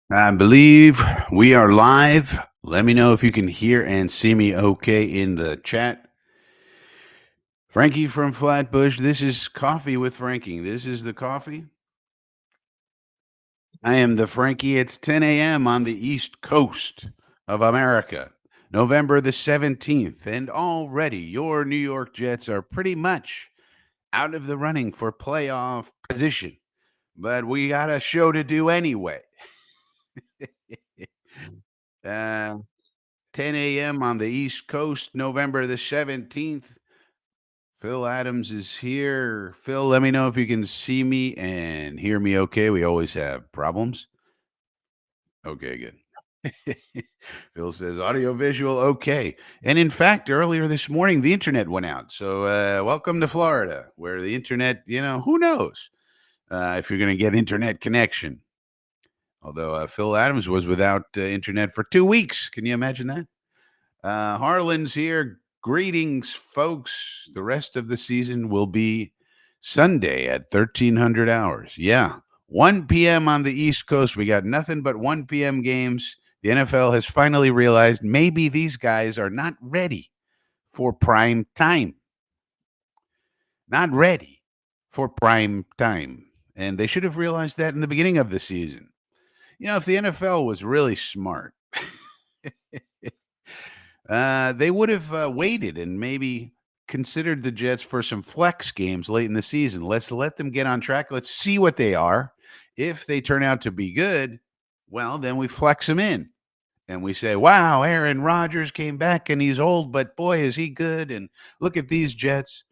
I believe we are live. Let me know if you can hear and see me okay in the chat. Frankie from Flatbush. This is Coffee with Frankie. This is the coffee. I am the Frankie. It's 10 a.m. on the East Coast of America, November the 17th. And already your New York Jets are pretty much out of the running for playoff position. But we got a show to do anyway. Uh, 10 a.m. on the East Coast, November the 17th. Phil Adams is here. Phil, let me know if you can see me and hear me okay. We always have problems. Okay, good. Phil says audio visual okay. And in fact, earlier this morning, the internet went out. So welcome to Florida, where the internet, who knows if you're going to get internet connection. Although Phil Adams was without internet for 2 weeks. Can you imagine that? Harlan's here. Greetings, folks. The rest of the season will be Sunday at 1300 hours. Yeah. 1 p.m. on the East Coast. We got nothing but 1 p.m. games. The NFL has finally realized maybe these guys are not ready for prime time. Not ready for prime time. And they should have realized that in the beginning of the season. If the NFL was really smart, they would have waited and maybe considered the Jets for some flex games late in the season. Let's let them get on track. Let's see what they are. If they turn out to be good, well, then we flex them in. And we say, wow, Aaron Rodgers came back and he's old, but boy, is he good. And look at these Jets.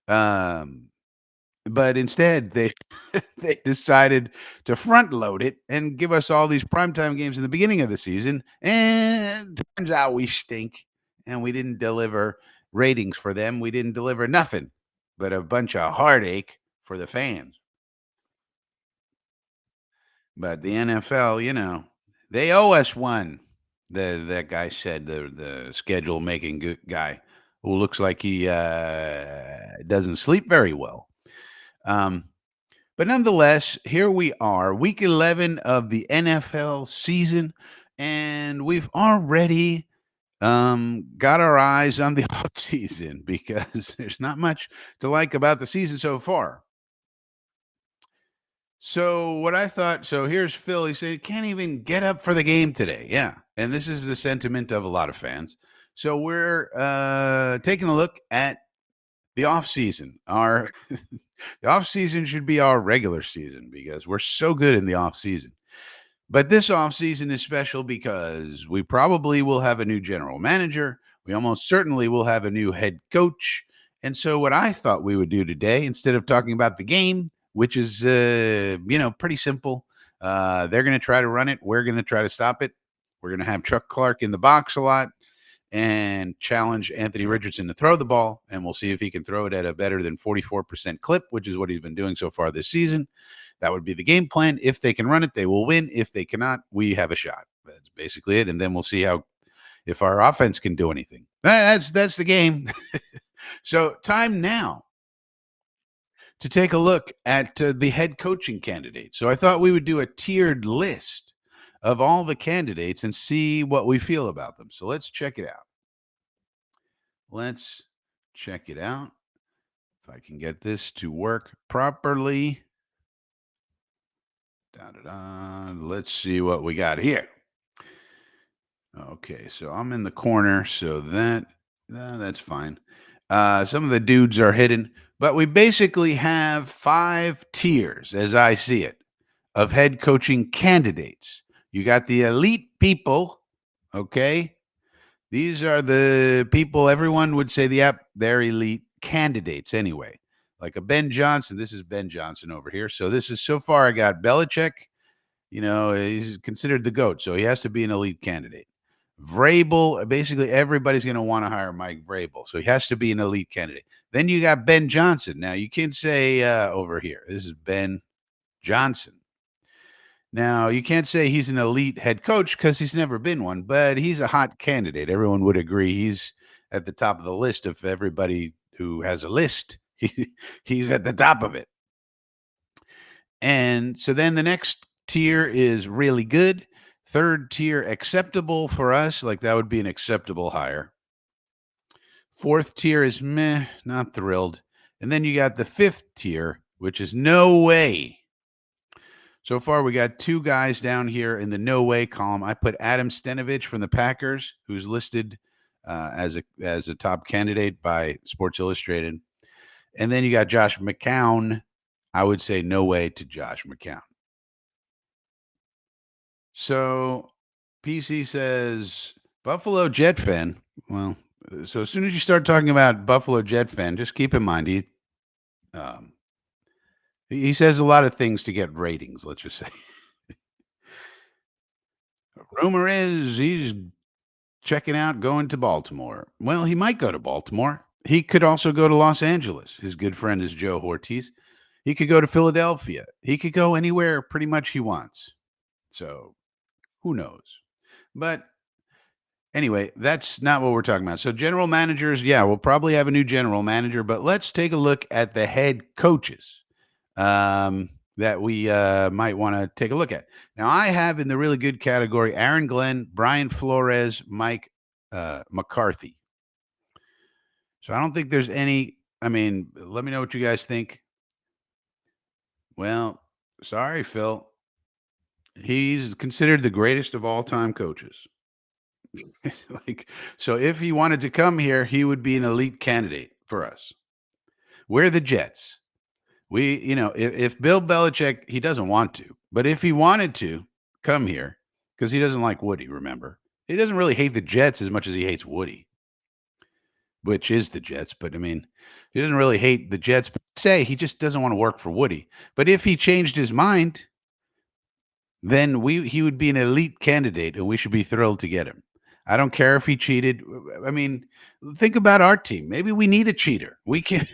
Um, but instead, they they decided to front load it and give us all these primetime games in the beginning of the season. And turns out we stink and we didn't deliver ratings for them. We didn't deliver nothing but a bunch of heartache for the fans. But the NFL, they owe us one. That guy said, the schedule making guy who looks like he doesn't sleep very well. Um, But nonetheless, here we are, week 11 of the NFL season, and we've already got our eyes on the offseason because there's not much to like about the season so far. So, what I thought, so here's Phil. He said he can't even get up for the game today. Yeah. And this is the sentiment of a lot of fans. So, we're taking a look at the off season. Our the off season should be our regular season because we're so good in the off season. But this off season is special because we probably will have a new general manager. We almost certainly will have a new head coach. And so what I thought we would do today, instead of talking about the game, which is pretty simple, they're going to try to run it. We're going to try to stop it. We're going to have Chuck Clark in the box a lot and challenge Anthony Richardson to throw the ball, and we'll see if he can throw it at a better than 44% clip, which is what he's been doing so far this season. That would be the game plan. If they can run it, they will win. If they cannot, we have a shot. That's basically it, and then we'll see how if our offense can do anything. That's the game. So time now to take a look at the head coaching candidates. So I thought we would do a tiered list of all the candidates and see what we feel about them. So let's check it out. Let's check it out. If I can get this to work properly. Da, da, da. Let's see what we got here. Okay, so I'm in the corner, so that's fine. Some of the dudes are hidden, but we basically have 5 tiers, as I see it, of head coaching candidates. You got the elite people, okay? These are the people everyone would say, yep, they're elite candidates anyway. Like a Ben Johnson. This is Ben Johnson over here. So this is so far I got Belichick. He's considered the GOAT, so he has to be an elite candidate. Vrabel, basically everybody's going to want to hire Mike Vrabel, so he has to be an elite candidate. Then you got Ben Johnson. Now you can't say over here. This is Ben Johnson. Now, you can't say he's an elite head coach because he's never been one, but he's a hot candidate. Everyone would agree he's at the top of the list of everybody who has a list. He's at the top of it. And so then the next tier is really good. Third tier, acceptable for us. Like that would be an acceptable hire. Fourth tier is meh, not thrilled. And then you got the fifth tier, which is no way. So far, we got two guys down here in the no way column. I put Adam Stenovich from the Packers, who's listed as a top candidate by Sports Illustrated, and then you got Josh McCown. I would say no way to Josh McCown. So PC says Buffalo Jet fan. Well, so as soon as you start talking about Buffalo Jet fan, just keep in mind um, he says a lot of things to get ratings. Let's just say. Rumor is he's checking out going to Baltimore. Well, he might go to Baltimore. He could also go to Los Angeles. His good friend is Joe Ortiz. He could go to Philadelphia. He could go anywhere pretty much he wants. So who knows? But anyway, that's not what we're talking about. So general managers, yeah, we'll probably have a new general manager, but let's take a look at the head coaches that we might want to take a look at. Now, I have in the really good category Aaron Glenn, Brian Flores, Mike McCarthy. So I don't think there's any. I mean, let me know what you guys think. Well, sorry, Phil. He's considered the greatest of all time coaches. Like, so if he wanted to come here, he would be an elite candidate for us. We're the Jets. If Bill Belichick, he doesn't want to, but if he wanted to come here, because he doesn't like Woody, remember? He doesn't really hate the Jets as much as he hates Woody, which is the Jets. But I mean, he doesn't really hate the Jets, but say he just doesn't want to work for Woody. But if he changed his mind, then he would be an elite candidate and we should be thrilled to get him. I don't care if he cheated. I mean, think about our team. Maybe we need a cheater. We can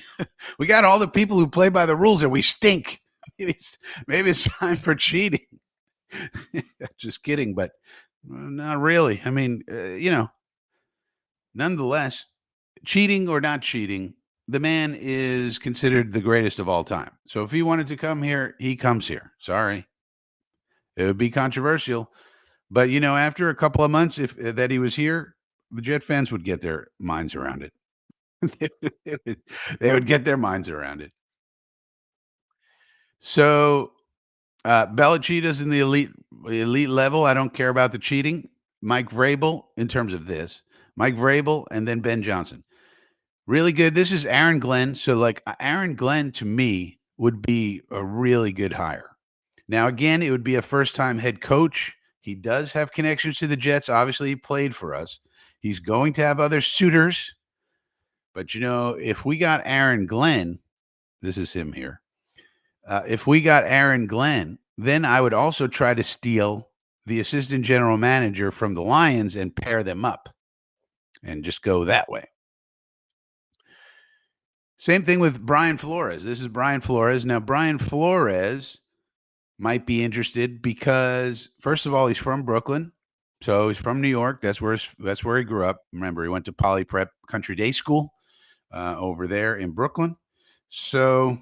we got all the people who play by the rules and we stink. Maybe it's time for cheating. Just kidding, but not really. I mean, nonetheless, cheating or not cheating, the man is considered the greatest of all time. So if he wanted to come here, he comes here. Sorry. It would be controversial. But after a couple of months, if that he was here, the Jet fans would get their minds around it. They would get their minds around it. So Belichick in the elite level. I don't care about the cheating. Mike Vrabel in terms of this. Mike Vrabel and then Ben Johnson. Really good. This is Aaron Glenn. So like Aaron Glenn to me would be a really good hire. Now again, it would be a first-time head coach. He does have connections to the Jets. Obviously, he played for us. He's going to have other suitors. But if we got Aaron Glenn, this is him here. If we got Aaron Glenn, then I would also try to steal the assistant general manager from the Lions and pair them up and just go that way. Same thing with Brian Flores. This is Brian Flores. Now, Brian Flores might be interested because, first of all, he's from Brooklyn. So he's from New York. That's where he grew up. Remember, he went to Poly Prep Country Day School over there in Brooklyn. So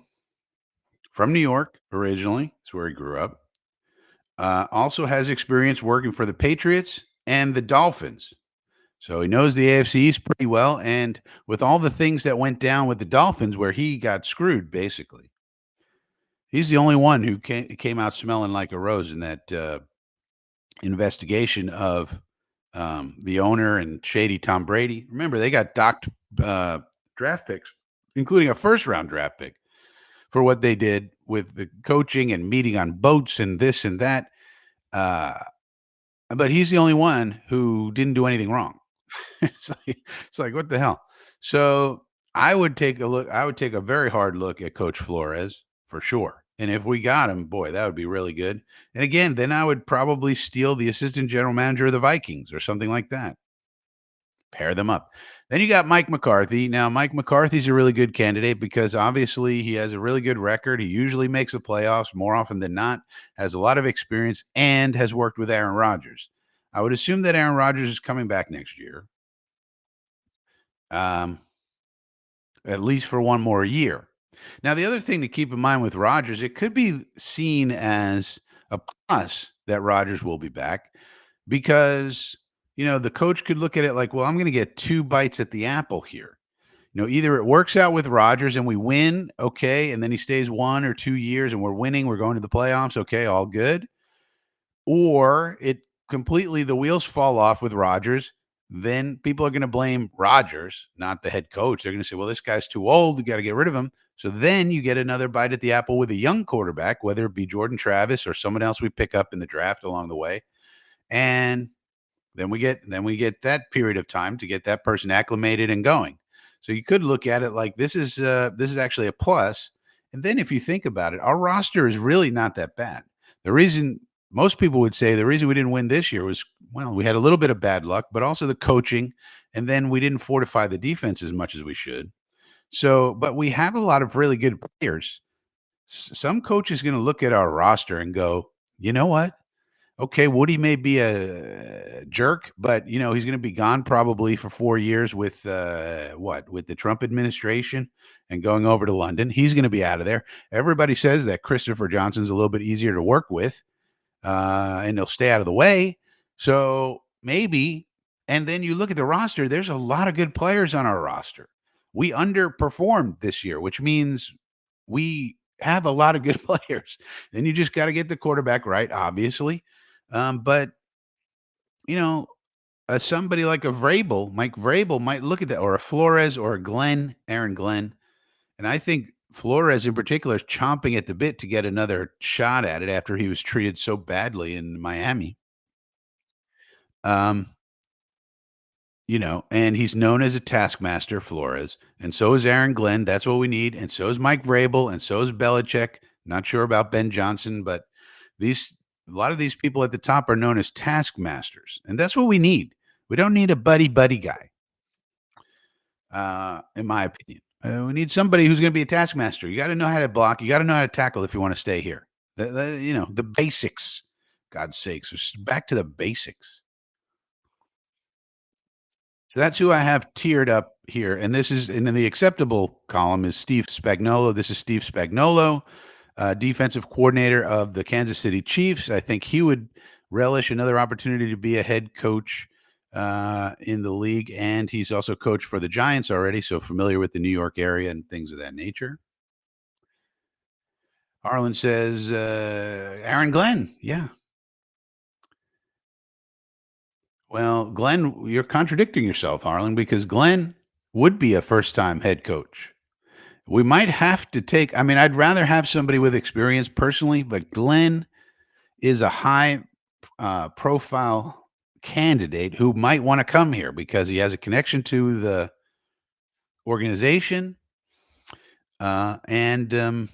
from New York originally, that's where he grew up. Also has experience working for the Patriots and the Dolphins. So he knows the AFC East pretty well. And with all the things that went down with the Dolphins, where he got screwed, basically, he's the only one who came out smelling like a rose in that investigation of the owner and shady Tom Brady. Remember, they got docked draft picks, including a first-round draft pick, for what they did with the coaching and meeting on boats and this and that. But he's the only one who didn't do anything wrong. It's like what the hell? So I would take a look. I would take a very hard look at Coach Flores for sure. And if we got him, boy, that would be really good. And again, then I would probably steal the assistant general manager of the Vikings or something like that. Pair them up. Then you got Mike McCarthy. Now, Mike McCarthy's a really good candidate because obviously he has a really good record. He usually makes the playoffs more often than not, has a lot of experience, and has worked with Aaron Rodgers. I would assume that Aaron Rodgers is coming back next year, um, at least for one more year. Now, the other thing to keep in mind with Rodgers, it could be seen as a plus that Rodgers will be back because, the coach could look at it like, well, I'm going to get two bites at the apple here. Either it works out with Rodgers and we win, okay, and then he stays 1 or 2 years and we're winning, we're going to the playoffs, okay, all good. Or it completely the wheels fall off with Rodgers. Then people are going to blame Rodgers, not the head coach. They're going to say, well, this guy's too old. We got to get rid of him. So then you get another bite at the apple with a young quarterback, whether it be Jordan Travis or someone else we pick up in the draft along the way. And then we get that period of time to get that person acclimated and going. So you could look at it like this is actually a plus. And then if you think about it, our roster is really not that bad. The reason most people would say the reason we didn't win this year was, well, we had a little bit of bad luck, but also the coaching, and then we didn't fortify the defense as much as we should. So, but we have a lot of really good players. Some coach is going to look at our roster and go, you know what? Okay, Woody may be a jerk, but he's going to be gone probably for 4 years with with the Trump administration and going over to London. He's going to be out of there. Everybody says that Christopher Johnson's a little bit easier to work with, and he'll stay out of the way. So maybe, and then you look at the roster. There's a lot of good players on our roster. We underperformed this year, which means we have a lot of good players. Then you just got to get the quarterback right, obviously. But you know, somebody like a Vrabel, Mike Vrabel, might look at that, or a Flores, or a Aaron Glenn, and I think Flores in particular is chomping at the bit to get another shot at it after he was treated so badly in Miami. Um, and he's known as a taskmaster, Flores, and so is Aaron Glenn. That's what we need, and so is Mike Vrabel, and so is Belichick. Not sure about Ben Johnson, but these a lot of these people at the top are known as taskmasters, and that's what we need. We don't need a buddy guy, in my opinion. We need somebody who's going to be a taskmaster. You got to know how to block. You got to know how to tackle if you want to stay here. The basics. God's sakes, just back to the basics. So that's who I have tiered up here, and this is and in the acceptable column is Steve Spagnuolo. This is Steve Spagnuolo, defensive coordinator of the Kansas City Chiefs. I think he would relish another opportunity to be a head coach in the league, and he's also coached for the Giants already, so familiar with the New York area and things of that nature. Harlan says Aaron Glenn. Yeah. Well, Glenn, you're contradicting yourself, Harlan, because Glenn would be a first-time head coach. We might have to take. I mean, I'd rather have somebody with experience personally, but Glenn is a high profile candidate who might want to come here because he has a connection to the organization, and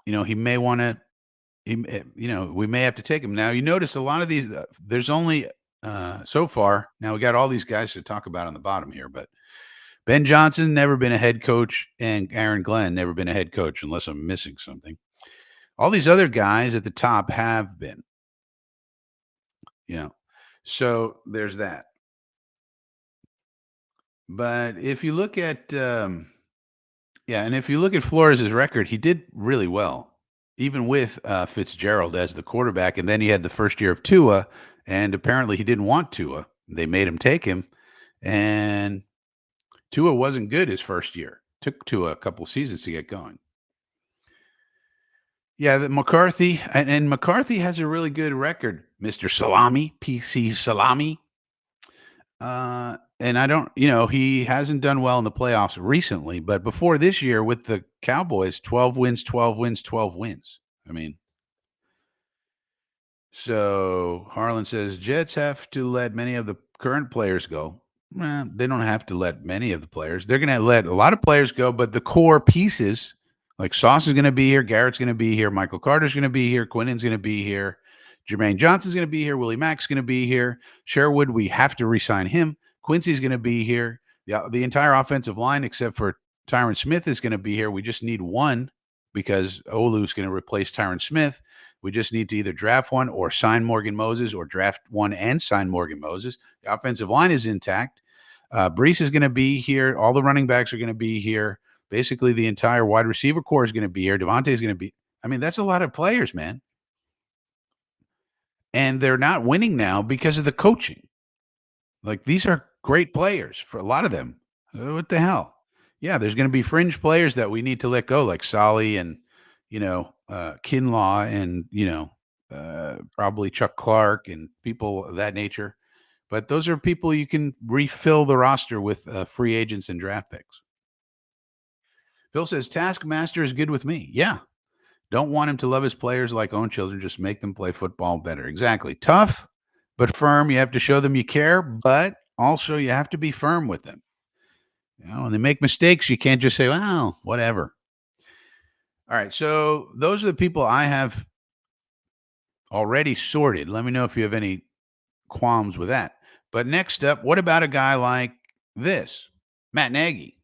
he may want to. We may have to take him now. You notice a lot of these. There's only so far. Now we got all these guys to talk about on the bottom here, but Ben Johnson never been a head coach, and Aaron Glenn never been a head coach, unless I'm missing something. All these other guys at the top have been. So there's that. But if you look at, and if you look at Flores' record, he did really well, even with Fitzgerald as the quarterback. And then he had the first year of Tua, and apparently he didn't want Tua. They made him take him, and Tua wasn't good his first year. Took Tua a couple seasons to get going. Yeah, that McCarthy and McCarthy has a really good record, Mr. Salami, PC Salami. And I don't, he hasn't done well in the playoffs recently, but before this year with the Cowboys, 12 wins, 12 wins, 12 wins. I mean, so Harlan says Jets have to let many of the current players go. They don't have to let many of the players. They're going to let a lot of players go, but the core pieces, like Sauce is going to be here, Garrett's going to be here, Michael Carter's going to be here, Quinnen's going to be here, Jermaine Johnson's going to be here, Willie Mack's going to be here, Sherwood, we have to re-sign him. Quincy's going to be here. The entire offensive line, except for Tyron Smith, is going to be here. We just need one because Olu's going to replace Tyron Smith. We just need to either draft one or sign Morgan Moses, or draft one and sign Morgan Moses. The offensive line is intact. Brees is going to be here. All the running backs are going to be here. Basically, the entire wide receiver core is going to be here. Devontae is going to be. I mean, that's a lot of players, man. and they're not winning now because of the coaching. Like, these are great players for a lot of them. What the hell? Yeah, there's gonna be fringe players that we need to let go, like Solly and, Kinlaw and, probably Chuck Clark and people of that nature. But those are people you can refill the roster with, free agents and draft picks. Phil says, "Taskmaster is good with me." Yeah. Don't want him to love his players like own children, just make them play football better. Exactly. Tough, but firm. You have to show them you care, but also you have to be firm with them. When they make mistakes, you can't just say, "Well, whatever." All right. So those are the people I have already sorted. Let me know if you have any qualms with that. But next up, what about a guy like this? Matt Nagy.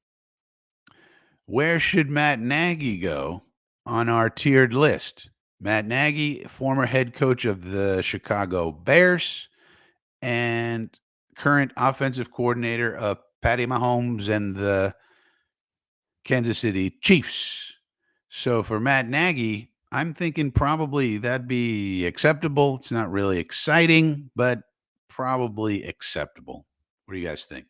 Where should Matt Nagy go on our tiered list? Matt Nagy, former head coach of the Chicago Bears and current offensive coordinator of Patty Mahomes and the Kansas City Chiefs. So for Matt Nagy, I'm thinking probably that'd be acceptable. It's not really exciting, but probably acceptable. What do you guys think?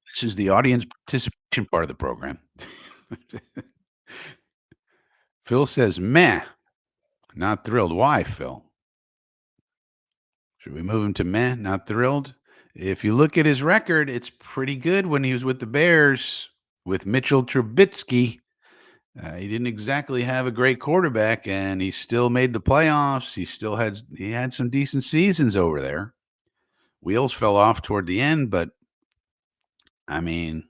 This is the audience participation part of the program. Phil says, meh, not thrilled. Why, Phil? Should we move him to meh, not thrilled? If you look at his record, it's pretty good when he was with the Bears with Mitchell Trubisky. He didn't exactly have a great quarterback, and he still made the playoffs. He had some decent seasons over there. Wheels fell off toward the end, but I mean,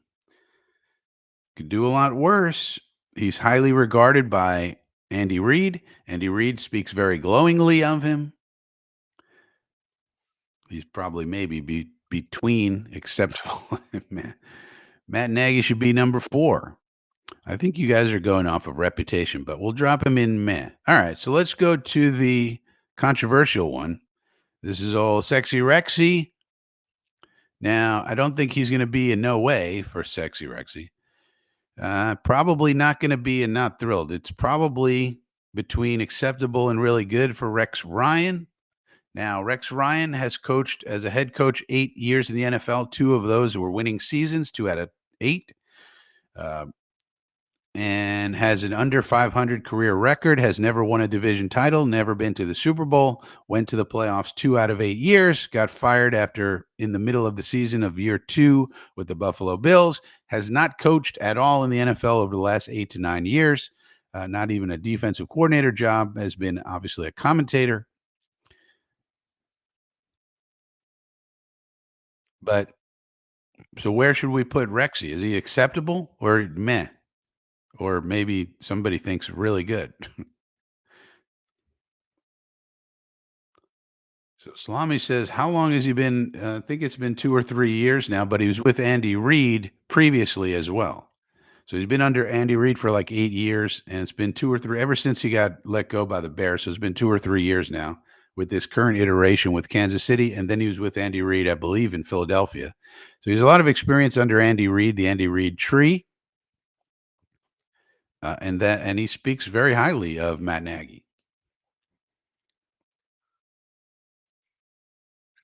could do a lot worse. He's highly regarded by Andy Reid. Andy Reid speaks very glowingly of him. He's probably maybe between acceptable. Matt Nagy should be number 4. I think you guys are going off of reputation, but we'll drop him in meh. All right, so let's go to the controversial one. This is all Sexy Rexy. Now, I don't think he's going to be a no way for Sexy Rexy. Probably not going to be a not thrilled. It's probably between acceptable and really good for Rex Ryan. Now, Rex Ryan has coached as a head coach 8 years in the NFL. 2 of those were winning seasons, 2 out of 8. Uh, and has an under 500 career record, has never won a division title, never been to the Super Bowl, went to the playoffs 2 out of 8 years, got fired after in the middle of the season of year 2 with the Buffalo Bills, has not coached at all in the NFL over the last 8 to 9 years, not even a defensive coordinator job, has been obviously a commentator. But so where should we put Rexy? Is he acceptable or meh? Or maybe somebody thinks really good. So Salami says, how long has he been? I think it's been 2 or 3 years now, but he was with Andy Reid previously as well. So he's been under Andy Reid for like 8 years, and it's been 2 or 3 ever since he got let go by the Bears. So it's been 2 or 3 years now with this current iteration with Kansas City, and then he was with Andy Reid, I believe, in Philadelphia. So he's a lot of experience under Andy Reid, the Andy Reid tree, and he speaks very highly of Matt Nagy.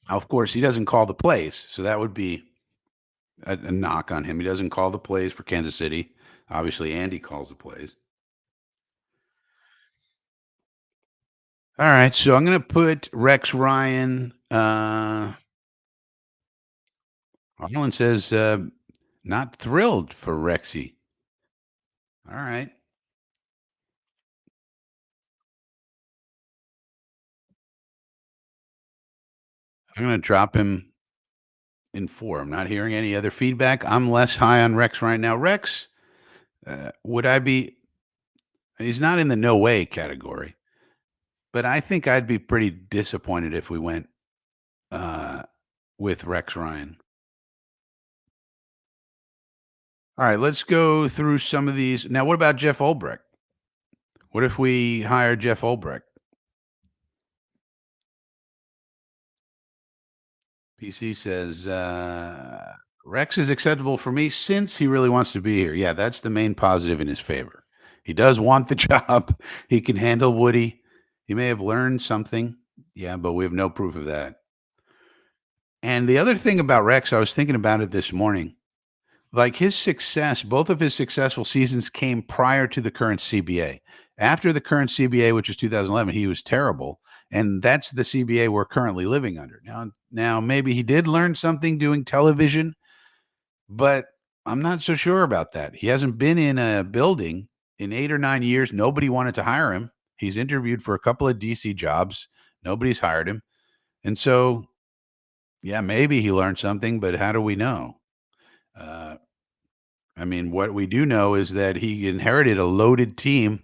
Now, of course, he doesn't call the plays, so that would be a knock on him. He doesn't call the plays for Kansas City. Obviously, Andy calls the plays. All right, so I'm going to put Rex Ryan. Harlan says not thrilled for Rexy. All right, I'm going to drop him in 4. I'm not hearing any other feedback. I'm less high on Rex right now. Rex, would I be? He's not in the no way category, but I think I'd be pretty disappointed if we went uh, with Rex Ryan. All right, let's go through some of these. Now, what about Jeff Ulbrich? What if we hire Jeff Ulbrich? PC says Rex is acceptable for me since he really wants to be here. Yeah, that's the main positive in his favor. He does want the job. He can handle Woody. He may have learned something. Yeah, but we have no proof of that. And the other thing about Rex, I was thinking about it this morning. Like his success, both of his successful seasons came prior to the current CBA. After the current CBA, which is 2011, he was terrible, and that's the CBA we're currently living under. Now maybe he did learn something doing television, but I'm not so sure about that. He hasn't been in a building in 8 or 9 years. Nobody wanted to hire him. He's interviewed for a couple of DC jobs. Nobody's hired him. And so, yeah, maybe he learned something, but how do we know? Uh, I mean, what we do know is that he inherited a loaded team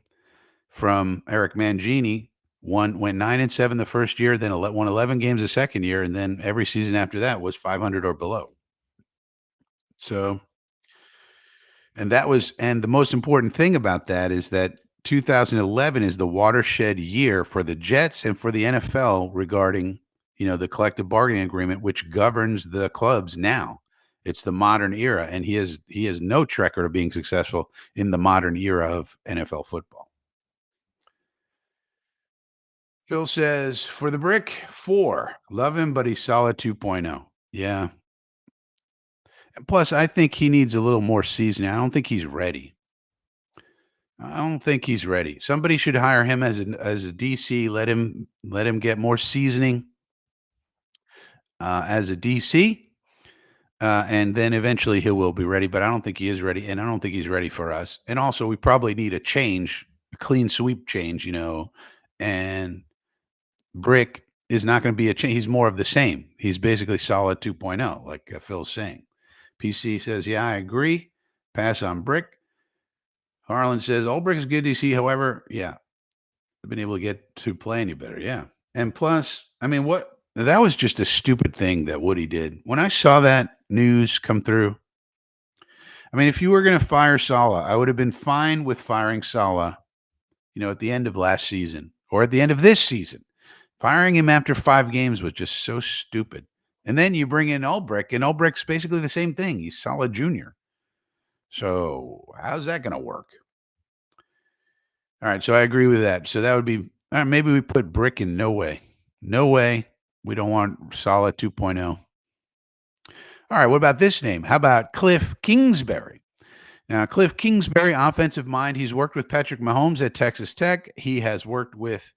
from Eric Mangini. Went 9-7 the first year, then won 11 games the second year, and then every season after that was 500 or below. So, and the most important thing about that is that 2011 is the watershed year for the Jets and for the NFL regarding, the collective bargaining agreement, which governs the clubs now. It's the modern era, and he has no track record of being successful in the modern era of NFL football. Phil says for the brick, 4. Love him, but he's solid 2.0. Yeah. Plus, I think he needs a little more seasoning. I don't think he's ready. I don't think he's ready. Somebody should hire him as a DC. Let him get more seasoning as a DC, and then eventually he will be ready. But I don't think he is ready, and I don't think he's ready for us. And also, we probably need a change, a clean sweep change. And Brick is not going to be a change. He's more of the same. He's basically solid 2.0, like Phil's saying. PC says, "Yeah, I agree. Pass on Brick." Harlan says, "All Brick is good DC. However, yeah, been able to get to play any better. Yeah. And plus, I mean, what that was just a stupid thing that Woody did. When I saw that news come through, I mean, if you were going to fire Sala, I would have been fine with firing Sala, at the end of last season or at the end of this season. Firing him after 5 games was just so stupid. And then you bring in Ulbrich, and Ulbrich's basically the same thing. He's solid junior. So how's that going to work? All right, so I agree with that. So that would be maybe we put Brick in no way. No way. We don't want solid 2.0. All right, what about this name? How about Cliff Kingsbury? Now, Cliff Kingsbury, offensive mind. He's worked with Patrick Mahomes at Texas Tech. He has worked with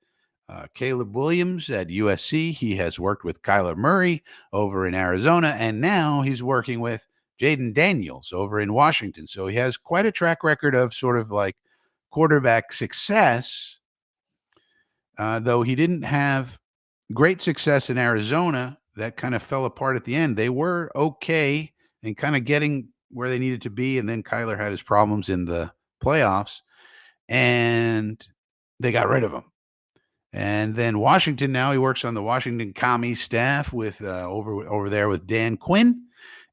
Caleb Williams at USC. He has worked with Kyler Murray over in Arizona. And now he's working with Jaden Daniels over in Washington. So he has quite a track record of sort of like quarterback success, though he didn't have great success in Arizona. That kind of fell apart at the end. They were okay and kind of getting where they needed to be. And then Kyler had his problems in the playoffs and they got rid of him. And then Washington, now he works on the Washington commie staff with over there with Dan Quinn.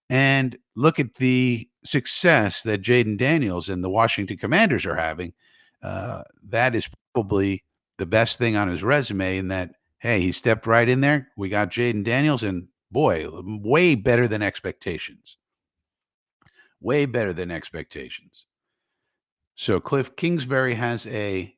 And look at the success that Jaden Daniels and the Washington Commanders are having. That is probably the best thing on his resume in that, hey, he stepped right in there. We got Jaden Daniels, and boy, way better than expectations. Way better than expectations. So Cliff Kingsbury has a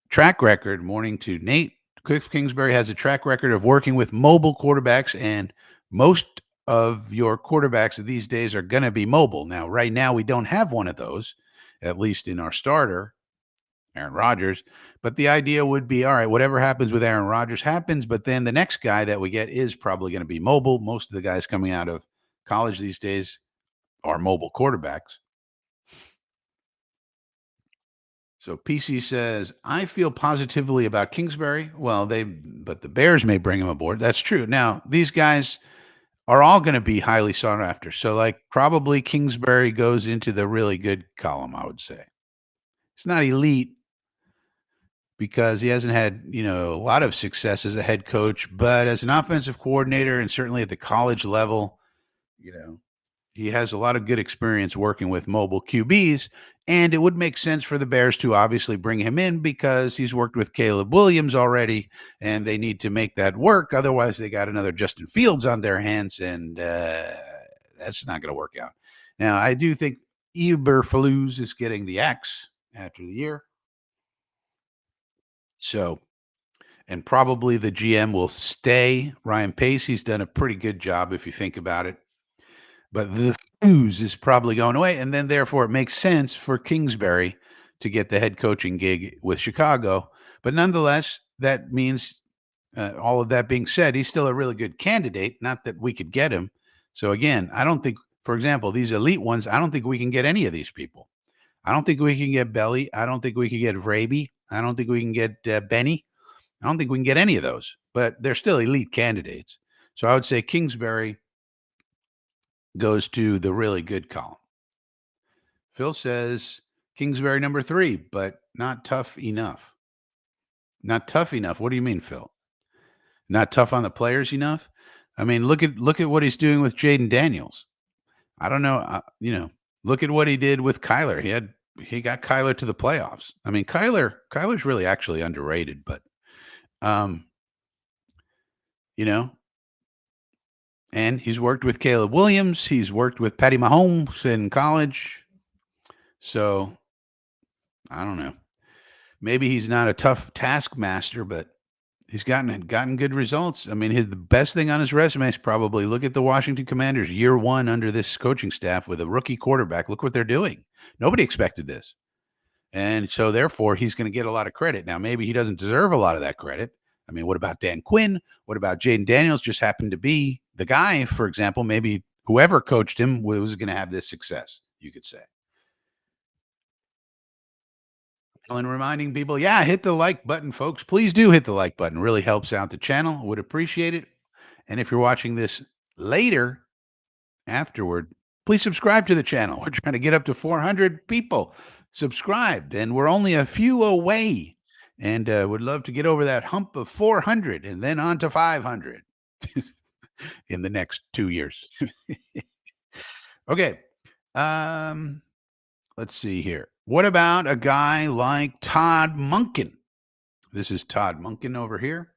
track record, morning to Nate. Cliff Kingsbury has a track record of working with mobile quarterbacks, and most of your quarterbacks these days are going to be mobile. Now, right now, we don't have one of those, at least in our starter, Aaron Rodgers. But the idea would be, all right, whatever happens with Aaron Rodgers happens, but then the next guy that we get is probably going to be mobile. Most of the guys coming out of college these days are mobile quarterbacks. So PC says, I feel positively about Kingsbury. Well, but the Bears may bring him aboard. That's true. Now, these guys are all going to be highly sought after. So, like, probably Kingsbury goes into the really good column, I would say. It's not elite because he hasn't had, a lot of success as a head coach, but as an offensive coordinator and certainly at the college level, you know, he has a lot of good experience working with mobile QBs, and it would make sense for the Bears to obviously bring him in because he's worked with Caleb Williams already, and they need to make that work. Otherwise, they got another Justin Fields on their hands, and that's not going to work out. Now, I do think Eberflus is getting the X after the year. So, and probably the GM will stay. Ryan Pace, he's done a pretty good job if you think about it. But the Fuse is probably going away. And then, therefore, it makes sense for Kingsbury to get the head coaching gig with Chicago. But nonetheless, that means all of that being said, he's still a really good candidate. Not that we could get him. So, again, I don't think, for example, these elite ones, I don't think we can get any of these people. I don't think we can get Belly. I don't think we can get Vraby. I don't think we can get Benny. I don't think we can get any of those, but they're still elite candidates. So I would say Kingsbury goes to the really good column. Phil says Kingsbury number 3, but not tough enough. Not tough enough. What do you mean, Phil? Not tough on the players enough? I mean, look at what he's doing with Jaden Daniels. I don't know. Look at what he did with Kyler. He got Kyler to the playoffs. I mean, Kyler's really actually underrated, but um, you know, and he's worked with Caleb Williams. He's worked with Patty Mahomes in college. So I don't know. Maybe he's not a tough taskmaster, but he's gotten good results. I mean, the best thing on his resume is probably look at the Washington Commanders year one under this coaching staff with a rookie quarterback. Look what they're doing. Nobody expected this. And so therefore he's going to get a lot of credit. Now, maybe he doesn't deserve a lot of that credit. I mean, what about Dan Quinn? What about Jaden Daniels just happened to be the guy, for example, maybe whoever coached him was going to have this success, you could say. And reminding people, yeah, hit the like button, folks. Please do hit the like button. Really helps out the channel. Would appreciate it. And if you're watching this later, afterward, please subscribe to the channel. We're trying to get up to 400 people subscribed, and we're only a few away. And would love to get over that hump of 400 and then on to 500 in the next 2 years. Okay. Um, let's see here. What about a guy like Todd Monken? This is Todd Monken over here.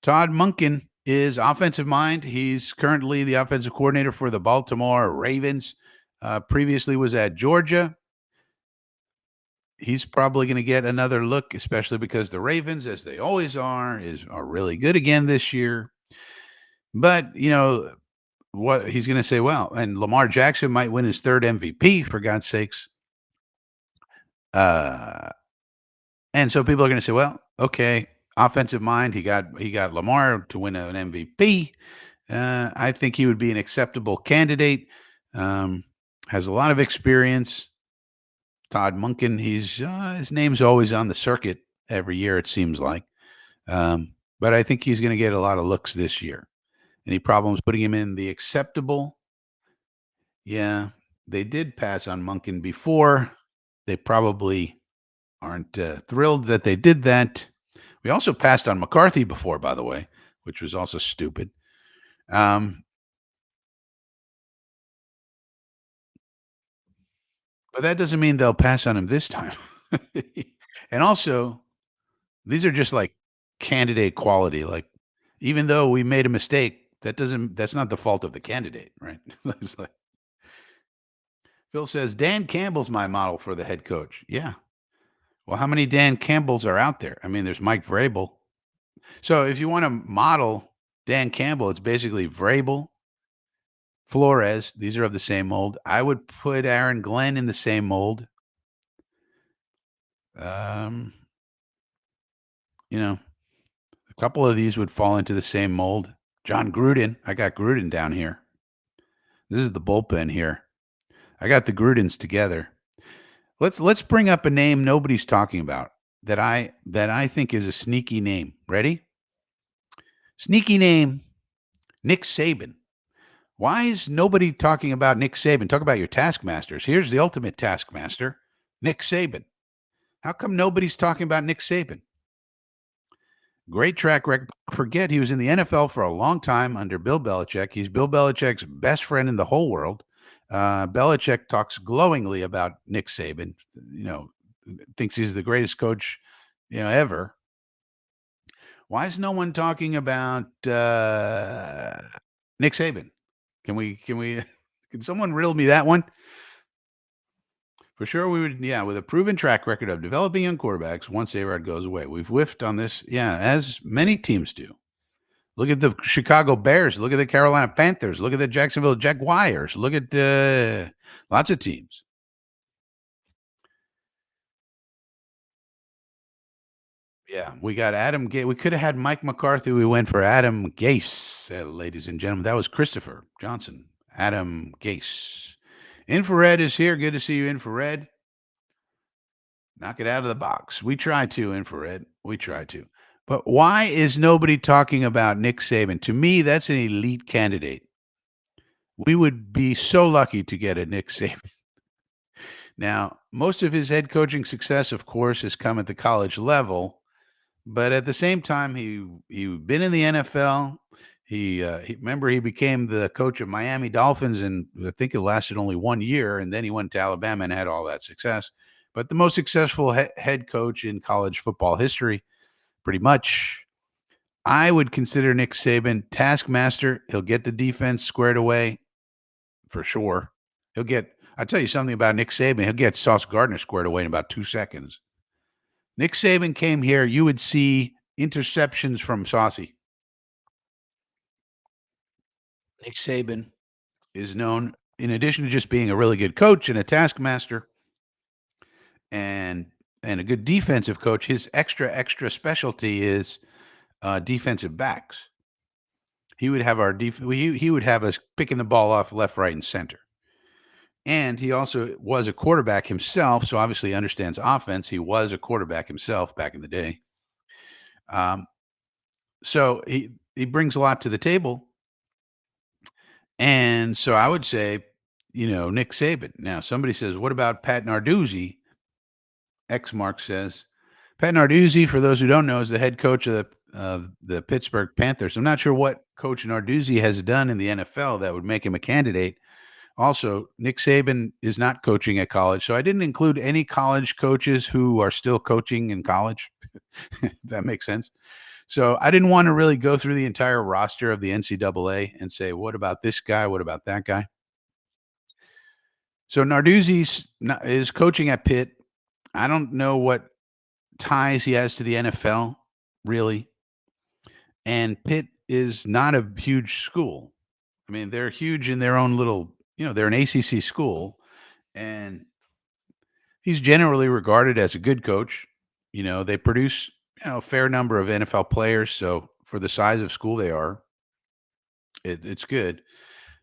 Todd Monken is offensive mind. He's currently the offensive coordinator for the Baltimore Ravens. Previously was at Georgia. He's probably going to get another look, especially because the Ravens, as they always are really good again this year. But what he's going to say, well, and Lamar Jackson might win his third MVP for God's sakes. Uh, and so people are going to say, well, okay, offensive mind. He got Lamar to win an MVP. I think he would be an acceptable candidate. Has a lot of experience. Todd Monken, his name's always on the circuit every year, it seems like. But I think he's going to get a lot of looks this year. Any problems putting him in the acceptable? Yeah, they did pass on Monken before. They probably aren't thrilled that they did that. We also passed on McCarthy before, by the way, which was also stupid. Um, but that doesn't mean they'll pass on him this time. And also, these are just like candidate quality. Like, even though we made a mistake, that's not the fault of the candidate, right? It's like, Phil says Dan Campbell's my model for the head coach. Yeah. Well, how many Dan Campbells are out there? I mean, there's Mike Vrabel. So if you want to model Dan Campbell, it's basically Vrabel, Flores. These are of the same mold. I would put Aaron Glenn in the same mold. Um, you know, a couple of these would fall into the same mold. John Gruden. I got Gruden down here. This is the bullpen here. I got the Grudens together. Let's bring up a name nobody's talking about that I think is a sneaky name. Ready? Sneaky name, Nick Saban. Why is nobody talking about Nick Saban? Talk about your taskmasters. Here's the ultimate taskmaster, Nick Saban. How come nobody's talking about Nick Saban? Great track record. Forget he was in the NFL for a long time under Bill Belichick. He's Bill Belichick's best friend in the whole world. Belichick talks glowingly about Nick Saban. Thinks he's the greatest coach, ever. Why is no one talking about Nick Saban? Can we can someone riddle me that one? For sure, we would. Yeah, with a proven track record of developing young quarterbacks once A-Rod goes away. We've whiffed on this. Yeah, as many teams do. Look at the Chicago Bears. Look at the Carolina Panthers. Look at the Jacksonville Jaguars. Look at lots of teams. Yeah, we got Adam Gase. We could have had Mike McCarthy. We went for Adam Gase, ladies and gentlemen. That was Christopher Johnson. Adam Gase. Infrared is here. Good to see you, Infrared. Knock it out of the box. We try to, Infrared. We try to. But why is nobody talking about Nick Saban? To me, that's an elite candidate. We would be so lucky to get a Nick Saban. Now, most of his head coaching success, of course, has come at the college level. But at the same time, he been in the NFL. He remember he became the coach of Miami Dolphins, and I think it lasted only 1 year, and then he went to Alabama and had all that success. But the most successful head coach in college football history, pretty much. I would consider Nick Saban taskmaster. He'll get the defense squared away for sure. He'll get. I'll tell you something about Nick Saban. He'll get Sauce Gardner squared away in about 2 seconds. Nick Saban came here, you would see interceptions from Saucy. Nick Saban is known, in addition to just being a really good coach and a taskmaster and a good defensive coach, his extra specialty is defensive backs. He would have he would have us picking the ball off left, right, and center. And he also was a quarterback himself, so obviously understands offense. He was a quarterback himself back in the day. Um, so he brings a lot to the table. And so I would say, Nick Saban. Now, somebody says, what about Pat Narduzzi? X Mark says, Pat Narduzzi, for those who don't know, is the head coach of the Pittsburgh Panthers. I'm not sure what Coach Narduzzi has done in the NFL that would make him a candidate. Also, Nick Saban is not coaching at college, so I didn't include any college coaches who are still coaching in college. If that makes sense. So I didn't want to really go through the entire roster of the NCAA and say, what about this guy? What about that guy? So Narduzzi is coaching at Pitt. I don't know what ties he has to the NFL, really. And Pitt is not a huge school. I mean, they're huge in their own little, they're an ACC school. And he's generally regarded as a good coach. They produce, a fair number of NFL players. So for the size of school they are, it's good.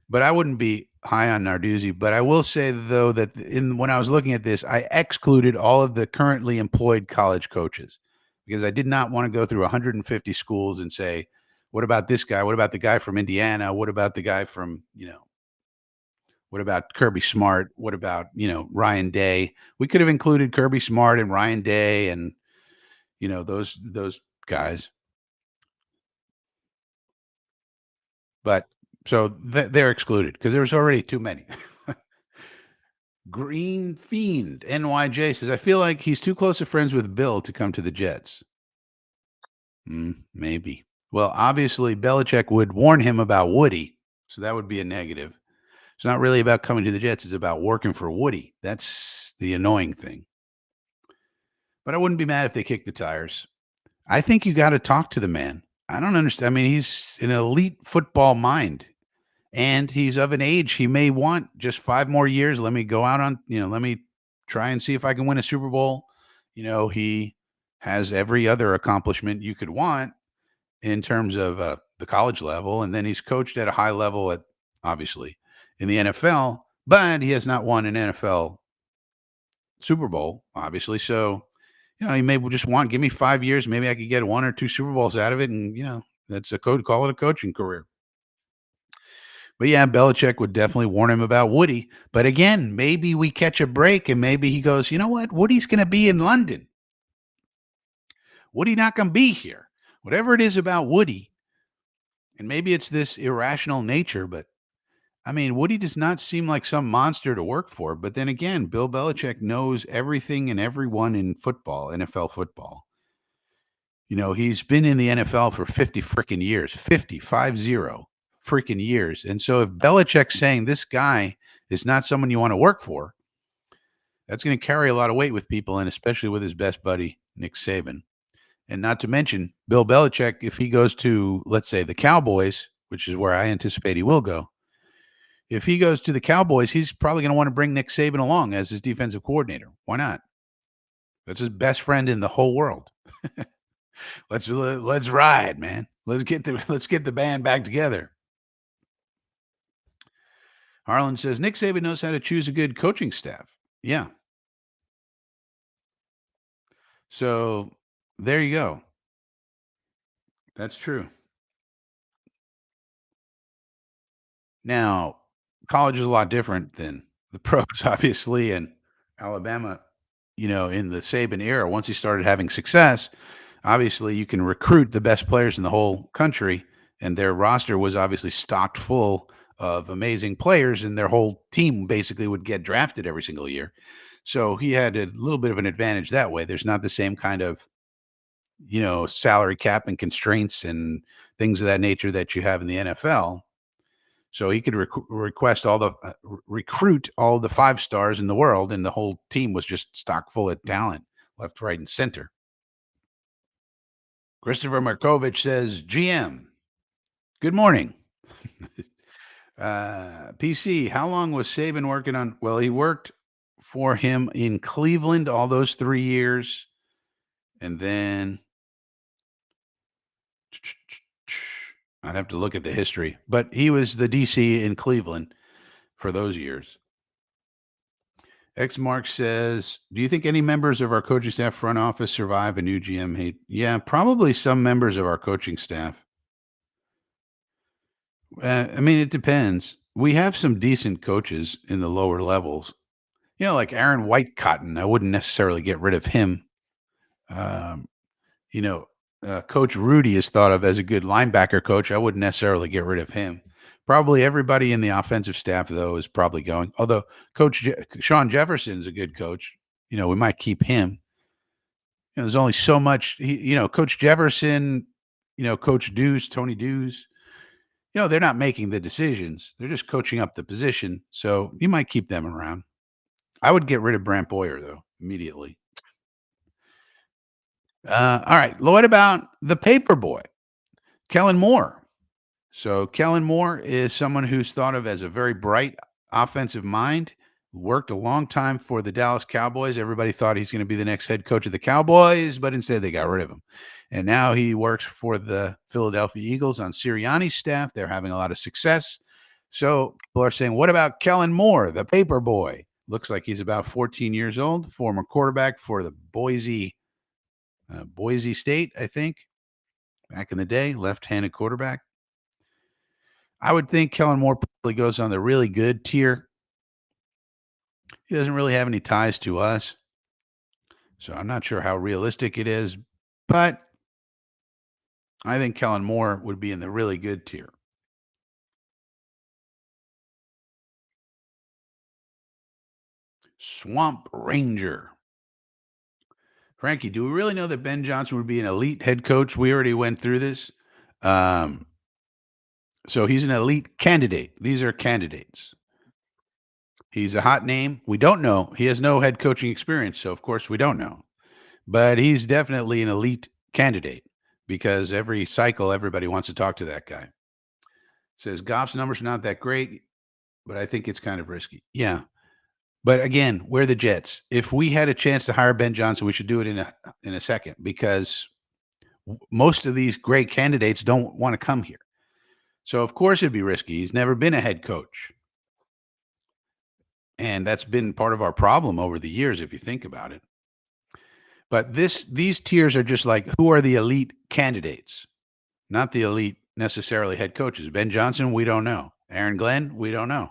But I wouldn't be high on Narduzzi. But I will say though that when I was looking at this, I excluded all of the currently employed college coaches because I did not want to go through 150 schools and say, what about this guy? What about the guy from Indiana? What about the guy from, what about Kirby Smart? What about, Ryan Day? We could have included Kirby Smart and Ryan Day and, those guys. But so they're excluded because there was already too many. Green Fiend NYJ says, I feel like he's too close of friends with Bill to come to the Jets. Maybe. Well, obviously, Belichick would warn him about Woody, so that would be a negative. It's not really about coming to the Jets. It's about working for Woody. That's the annoying thing. But I wouldn't be mad if they kicked the tires. I think you got to talk to the man. I don't understand. I mean, he's an elite football mind. And he's of an age he may want just 5 more years. Let me go out on, let me try and see if I can win a Super Bowl. He has every other accomplishment you could want in terms of the college level. And then he's coached at a high level obviously, in the NFL, but he has not won an NFL Super Bowl, obviously. So, he may just give me 5 years. Maybe I could get 1 or 2 Super Bowls out of it. And, that's call it a coaching career. But yeah, Belichick would definitely warn him about Woody. But again, maybe we catch a break and maybe he goes, you know what? Woody's going to be in London. Woody not going to be here. Whatever it is about Woody, and maybe it's this irrational nature, but I mean, Woody does not seem like some monster to work for. But then again, Bill Belichick knows everything and everyone in football, NFL football. He's been in the NFL for 50 freaking years, 50, 5-0. freaking years. And so if Belichick's saying this guy is not someone you want to work for, that's going to carry a lot of weight with people, and especially with his best buddy, Nick Saban. And not to mention Bill Belichick, if he goes to, let's say, the Cowboys, which is where I anticipate he will go, if he goes to the Cowboys, he's probably going to want to bring Nick Saban along as his defensive coordinator. Why not? That's his best friend in the whole world. Let's ride, man. Let's get the band back together. Harlan says Nick Saban knows how to choose a good coaching staff. Yeah. So there you go. That's true. Now, college is a lot different than the pros, obviously, and Alabama, in the Saban era, once he started having success, obviously you can recruit the best players in the whole country, and their roster was obviously stocked full of amazing players, and their whole team basically would get drafted every single year. So he had a little bit of an advantage that way. There's not the same kind of, salary cap and constraints and things of that nature that you have in the NFL. So he could request recruit all the five stars in the world, and the whole team was just stock full of talent, left, right, and center. Christopher Markovich says, "GM, good morning. PC, how long was Saban working on? Well, he worked for him in Cleveland all those 3 years, and then I'd have to look at the history, but he was the DC in Cleveland for those years." X Mark says, "Do you think any members of our coaching staff front office survive a new GM hate?" Yeah, probably some members of our coaching staff. I mean, it depends. We have some decent coaches in the lower levels. Like Aaron White Cotton. I wouldn't necessarily get rid of him. Um, you know, Coach Rudy is thought of as a good linebacker coach. I wouldn't necessarily get rid of him. Probably everybody in the offensive staff, though, is probably going. Although Sean Jefferson is a good coach. We might keep him. There's only so much. Coach Jefferson, Coach Deuce, Tony Deuce. They're not making the decisions. They're just coaching up the position. So you might keep them around. I would get rid of Brant Boyer, though, immediately. All right. What about the paper boy, Kellen Moore? So Kellen Moore is someone who's thought of as a very bright offensive mind. Worked a long time for the Dallas Cowboys. Everybody thought he's going to be the next head coach of the Cowboys, but instead they got rid of him. And now he works for the Philadelphia Eagles on Sirianni's staff. They're having a lot of success. So people are saying, what about Kellen Moore, the paper boy? Looks like he's about 14 years old, former quarterback for the Boise State, I think, back in the day, left-handed quarterback. I would think Kellen Moore probably goes on the really good tier. He doesn't really have any ties to us, so I'm not sure how realistic it is, but I think Kellen Moore would be in the really good tier. Swamp Ranger. Frankie, do we really know that Ben Johnson would be an elite head coach? We already went through this. Um, so he's an elite candidate. These are candidates. He's a hot name. We don't know. He has no head coaching experience, so of course we don't know. But he's definitely an elite candidate because every cycle everybody wants to talk to that guy. Says Goff's numbers are not that great, but I think it's kind of risky. Yeah. But again, we're the Jets. If we had a chance to hire Ben Johnson, we should do it in a second because most of these great candidates don't want to come here. So of course it'd be risky. He's never been a head coach. And that's been part of our problem over the years if you think about it. But these tiers are just like who are the elite candidates, not the elite necessarily head coaches. Ben Johnson, we don't know. Aaron Glenn, we don't know.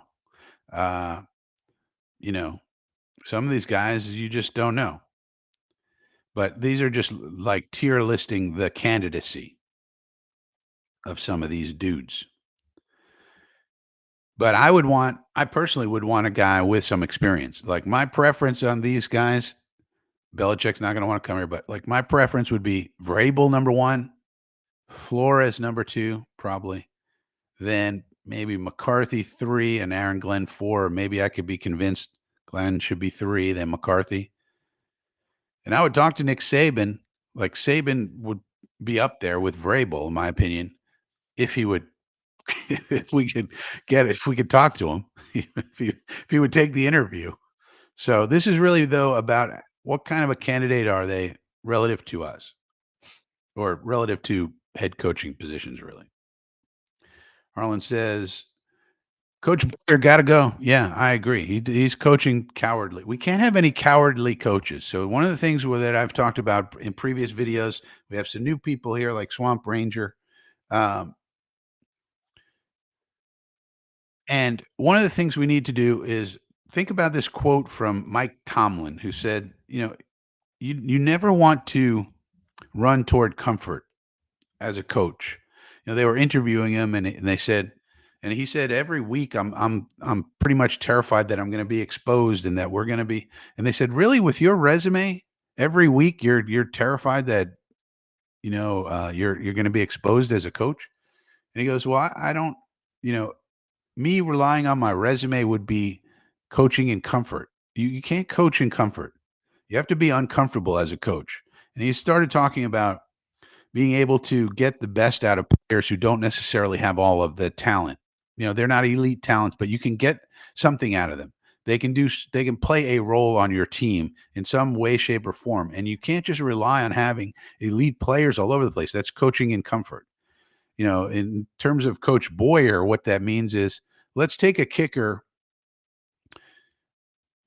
Uh, you know, some of these guys you just don't know. But these are just like tier listing the candidacy of some of these dudes. But I personally would want a guy with some experience. Like my preference on these guys, Belichick's not going to want to come here, but like my preference would be Vrabel number one, Flores number two, probably. then maybe McCarthy 3 and Aaron Glenn 4. Or maybe I could be convinced Glenn should be 3, then McCarthy. And I would talk to Nick Saban. Like Saban would be up there with Vrabel, in my opinion, if he would, if we could talk to him, if he would take the interview. So this is really though about what kind of a candidate are they relative to us or relative to head coaching positions, really. Harlan says, Coach Boyer got to go. Yeah, I agree. He's coaching cowardly. We can't have any cowardly coaches. So one of the things that I've talked about in previous videos, we have some new people here like Swamp Ranger. Um, and one of the things we need to do is think about this quote from Mike Tomlin, who said, you never want to run toward comfort as a coach. They were interviewing him, and they said, and he said, every week I'm pretty much terrified that I'm going to be exposed, and that we're going to be. And they said, really, with your resume, every week you're terrified that you're going to be exposed as a coach. And he goes, well, I don't, you know, me relying on my resume would be coaching in comfort. You can't coach in comfort. You have to be uncomfortable as a coach. And he started talking about being able to get the best out of players who don't necessarily have all of the talent. They're not elite talents, but you can get something out of them. They can play a role on your team in some way, shape, or form. And you can't just rely on having elite players all over the place. That's coaching in comfort. In terms of Coach Boyer, what that means is let's take a kicker.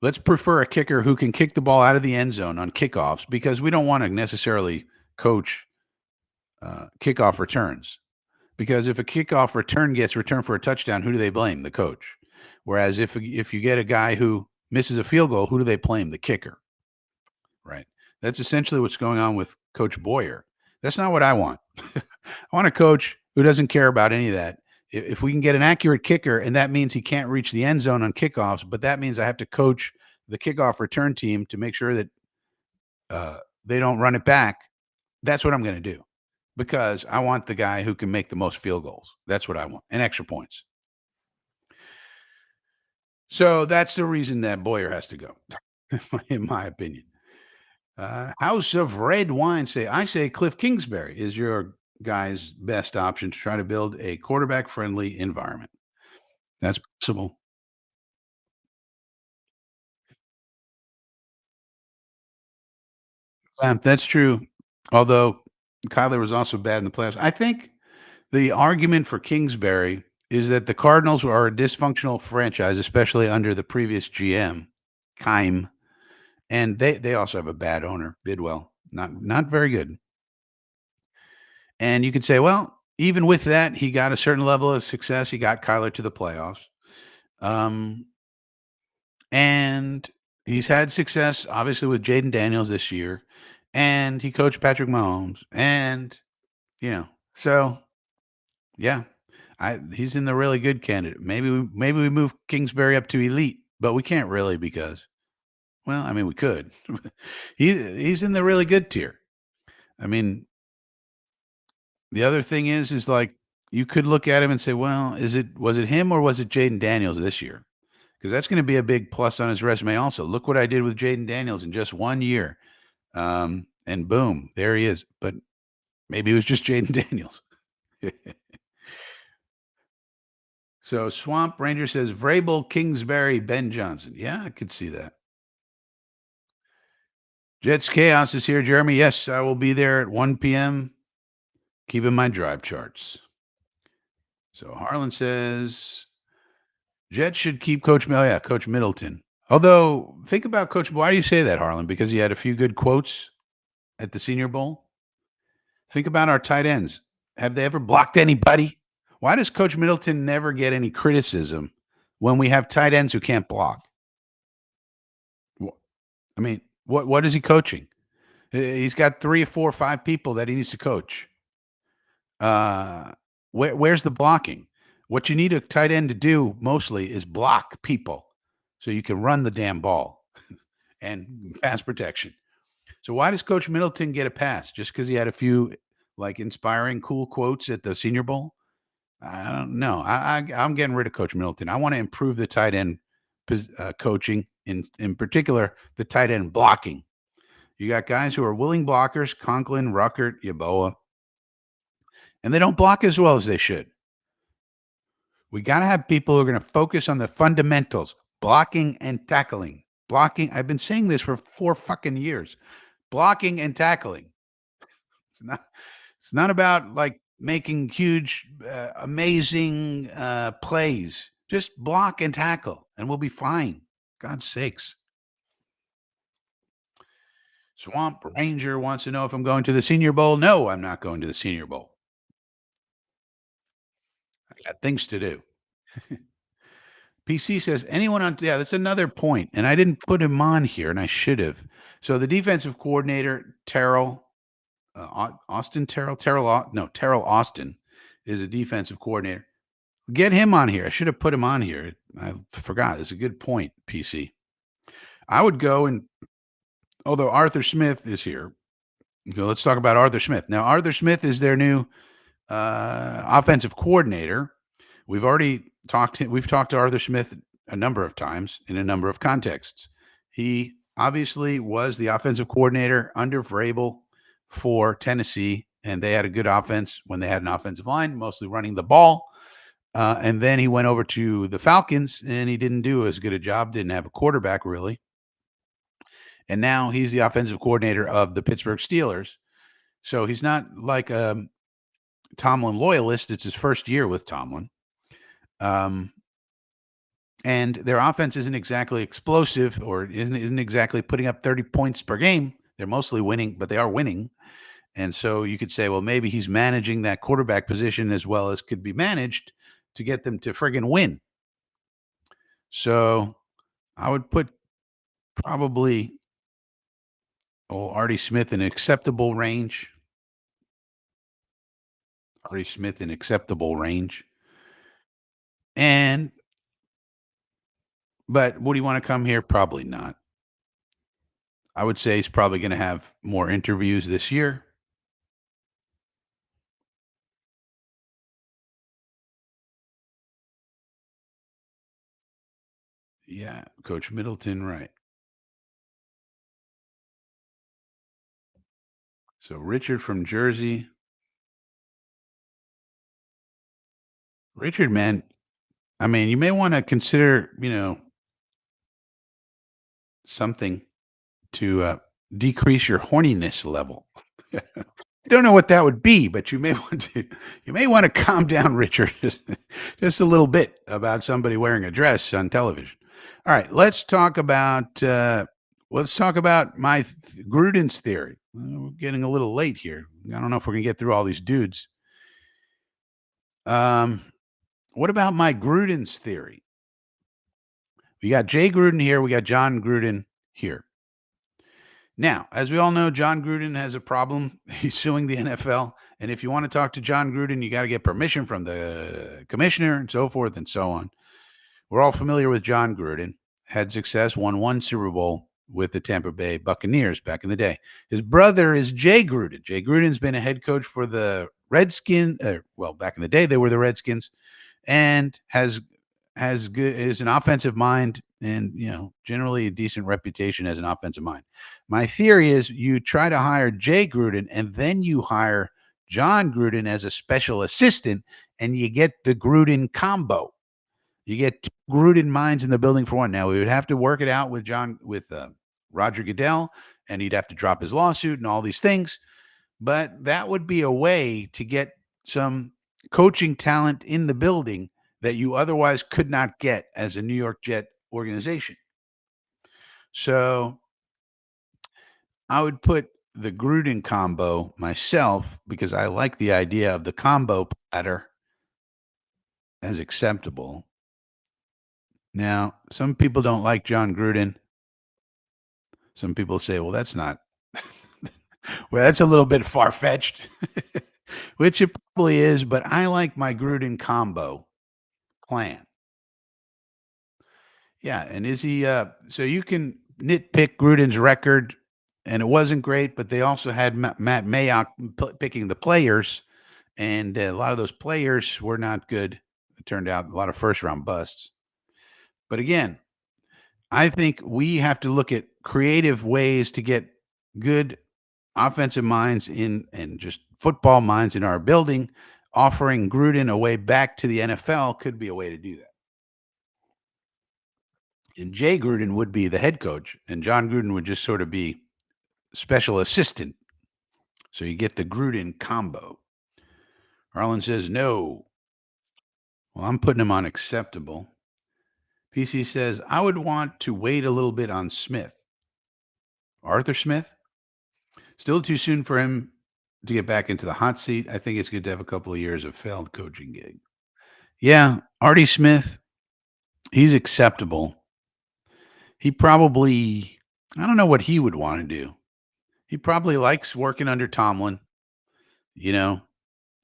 Let's prefer a kicker who can kick the ball out of the end zone on kickoffs, because we don't want to necessarily coach kickoff returns. Because if a kickoff return gets returned for a touchdown, who do they blame? The coach. Whereas if you get a guy who misses a field goal, who do they blame? The kicker. Right. That's essentially what's going on with Coach Boyer. That's not what I want. I want a coach who doesn't care about any of that. If we can get an accurate kicker, and that means he can't reach the end zone on kickoffs, but that means I have to coach the kickoff return team to make sure that they don't run it back. That's what I'm going to do, because I want the guy who can make the most field goals. That's what I want, and extra points. So that's the reason that Boyer has to go, in my opinion. House of Red Wine I say Cliff Kingsbury is your guy's best option to try to build a quarterback friendly environment. That's possible. That's true. Although Kyler was also bad in the playoffs. I think the argument for Kingsbury is that the Cardinals are a dysfunctional franchise, especially under the previous GM, Keim, and they also have a bad owner, Bidwell, not very good. And you could say, well, even with that, he got a certain level of success. He got Kyler to the playoffs, um, and he's had success obviously with Jaden Daniels this year, and he coached Patrick Mahomes, and you know, so yeah, he's in the really good candidate. Maybe we move Kingsbury up to elite, but we can't really because, well, I mean, we could. He's in the really good tier. I mean, the other thing is like you could look at him and say, well, was it him or was it Jaden Daniels this year? Because that's going to be a big plus on his resume. Also, look what I did with Jaden Daniels in just 1 year, and boom, there he is. But maybe it was just Jaden Daniels. So Swamp Ranger says Vrabel, Kingsbury, Ben Johnson. Yeah, I could see that. Jets Chaos is here, Jeremy. Yes, I will be there at 1 p.m. Keeping my drive charts. So Harlan says Jets should keep Coach Middleton. Although, think about Coach. Why do you say that, Harlan? Because he had a few good quotes at the Senior Bowl. Think about our tight ends. Have they ever blocked anybody? Why does Coach Middleton never get any criticism when we have tight ends who can't block? I mean, what is he coaching? He's got 3 or 4 or 5 people that he needs to coach. Uh, where's the blocking? What you need a tight end to do mostly is block people so you can run the damn ball and pass protection. So why does Coach Middleton get a pass? Just because he had a few like inspiring, cool quotes at the Senior Bowl? I don't know. I'm getting rid of Coach Middleton. I want to improve the tight end coaching, in particular the tight end blocking. You got guys who are willing blockers, Conklin, Ruckert, Yaboa, and they don't block as well as they should. We got to have people who are going to focus on the fundamentals, blocking and tackling. Blocking. I've been saying this for 4 fucking years. Blocking and tackling. It's not. It's not about like making huge, amazing plays. Just block and tackle, and we'll be fine. God's sakes. Swamp Ranger wants to know if I'm going to the Senior Bowl. No, I'm not going to the Senior Bowl. I got things to do. PC says anyone on. Yeah, that's another point, and I didn't put him on here, and I should have. So the defensive coordinator Terrell Austin Terrell Austin is a defensive coordinator. Get him on here. I should have put him on here. I forgot. It's a good point, PC. I would go and although Arthur Smith is here, so let's talk about Arthur Smith. Now, Arthur Smith is their new offensive coordinator. We've talked to Arthur Smith a number of times in a number of contexts. He obviously was the offensive coordinator under Vrabel for Tennessee, and they had a good offense when they had an offensive line, mostly running the ball. And then he went over to the Falcons, and he didn't do as good a job. Didn't have a quarterback really, and now he's the offensive coordinator of the Pittsburgh Steelers. So he's not like a Tomlin loyalist. It's his first year with Tomlin. Um, and their offense isn't exactly explosive or isn't exactly putting up 30 points per game. They're mostly winning, but they are winning. And so you could say, well, maybe he's managing that quarterback position as well as could be managed to get them to friggin' win. So I would put probably Artie Smith in acceptable range. Artie Smith in acceptable range. And but would he want to come here? Probably not. I would say he's probably going to have more interviews this year. Yeah, Coach Middleton, right. So Richard from Jersey. Richard, man, I mean, you may want to consider, something to decrease your horniness level. I don't know what that would be, but you may want to calm down, Richard, just a little bit about somebody wearing a dress on television. All right, let's talk about my Gruden's theory. We're getting a little late here. I don't know if we're gonna get through all these dudes. Um, what about my Gruden's theory? We got Jay Gruden here. We got John Gruden here. Now, as we all know, John Gruden has a problem. He's suing the NFL. And if you want to talk to John Gruden, you got to get permission from the commissioner and so forth and so on. We're all familiar with John Gruden. Had success, won one Super Bowl with the Tampa Bay Buccaneers back in the day. His brother is Jay Gruden. Jay Gruden's been a head coach for the Redskins. Well, back in the day, they were the Redskins, and has good is an offensive mind and generally a decent reputation as an offensive mind. My theory is you try to hire Jay Gruden and then you hire John Gruden as a special assistant and you get the Gruden combo. You get two Gruden minds in the building for one. Now we would have to work it out with Roger Goodell, and he'd have to drop his lawsuit and all these things. But that would be a way to get some coaching talent in the building that you otherwise could not get as a New York Jet organization. So I would put the Gruden combo myself because I like the idea of the combo platter as acceptable. Now, some people don't like John Gruden. Some people say, well, that's not, well, that's a little bit far fetched, which it probably is, but I like my Gruden combo plan. Yeah, and is he? So you can nitpick Gruden's record, and it wasn't great, but they also had Matt Mayock picking the players, and a lot of those players were not good. It turned out a lot of first round busts. But again, I think we have to look at creative ways to get good offensive minds in and just football minds in our building. Offering Gruden a way back to the NFL could be a way to do that. And Jay Gruden would be the head coach, and John Gruden would just sort of be special assistant. So you get the Gruden combo. Harlan says no. Well, I'm putting him on acceptable. PC says I would want to wait a little bit on Smith. Arthur Smith? Still too soon for him to get back into the hot seat. I think it's good to have a couple of years of failed coaching gig. Yeah, Artie Smith, he's acceptable. He probably, I don't know what he would want to do. He probably likes working under Tomlin. You know,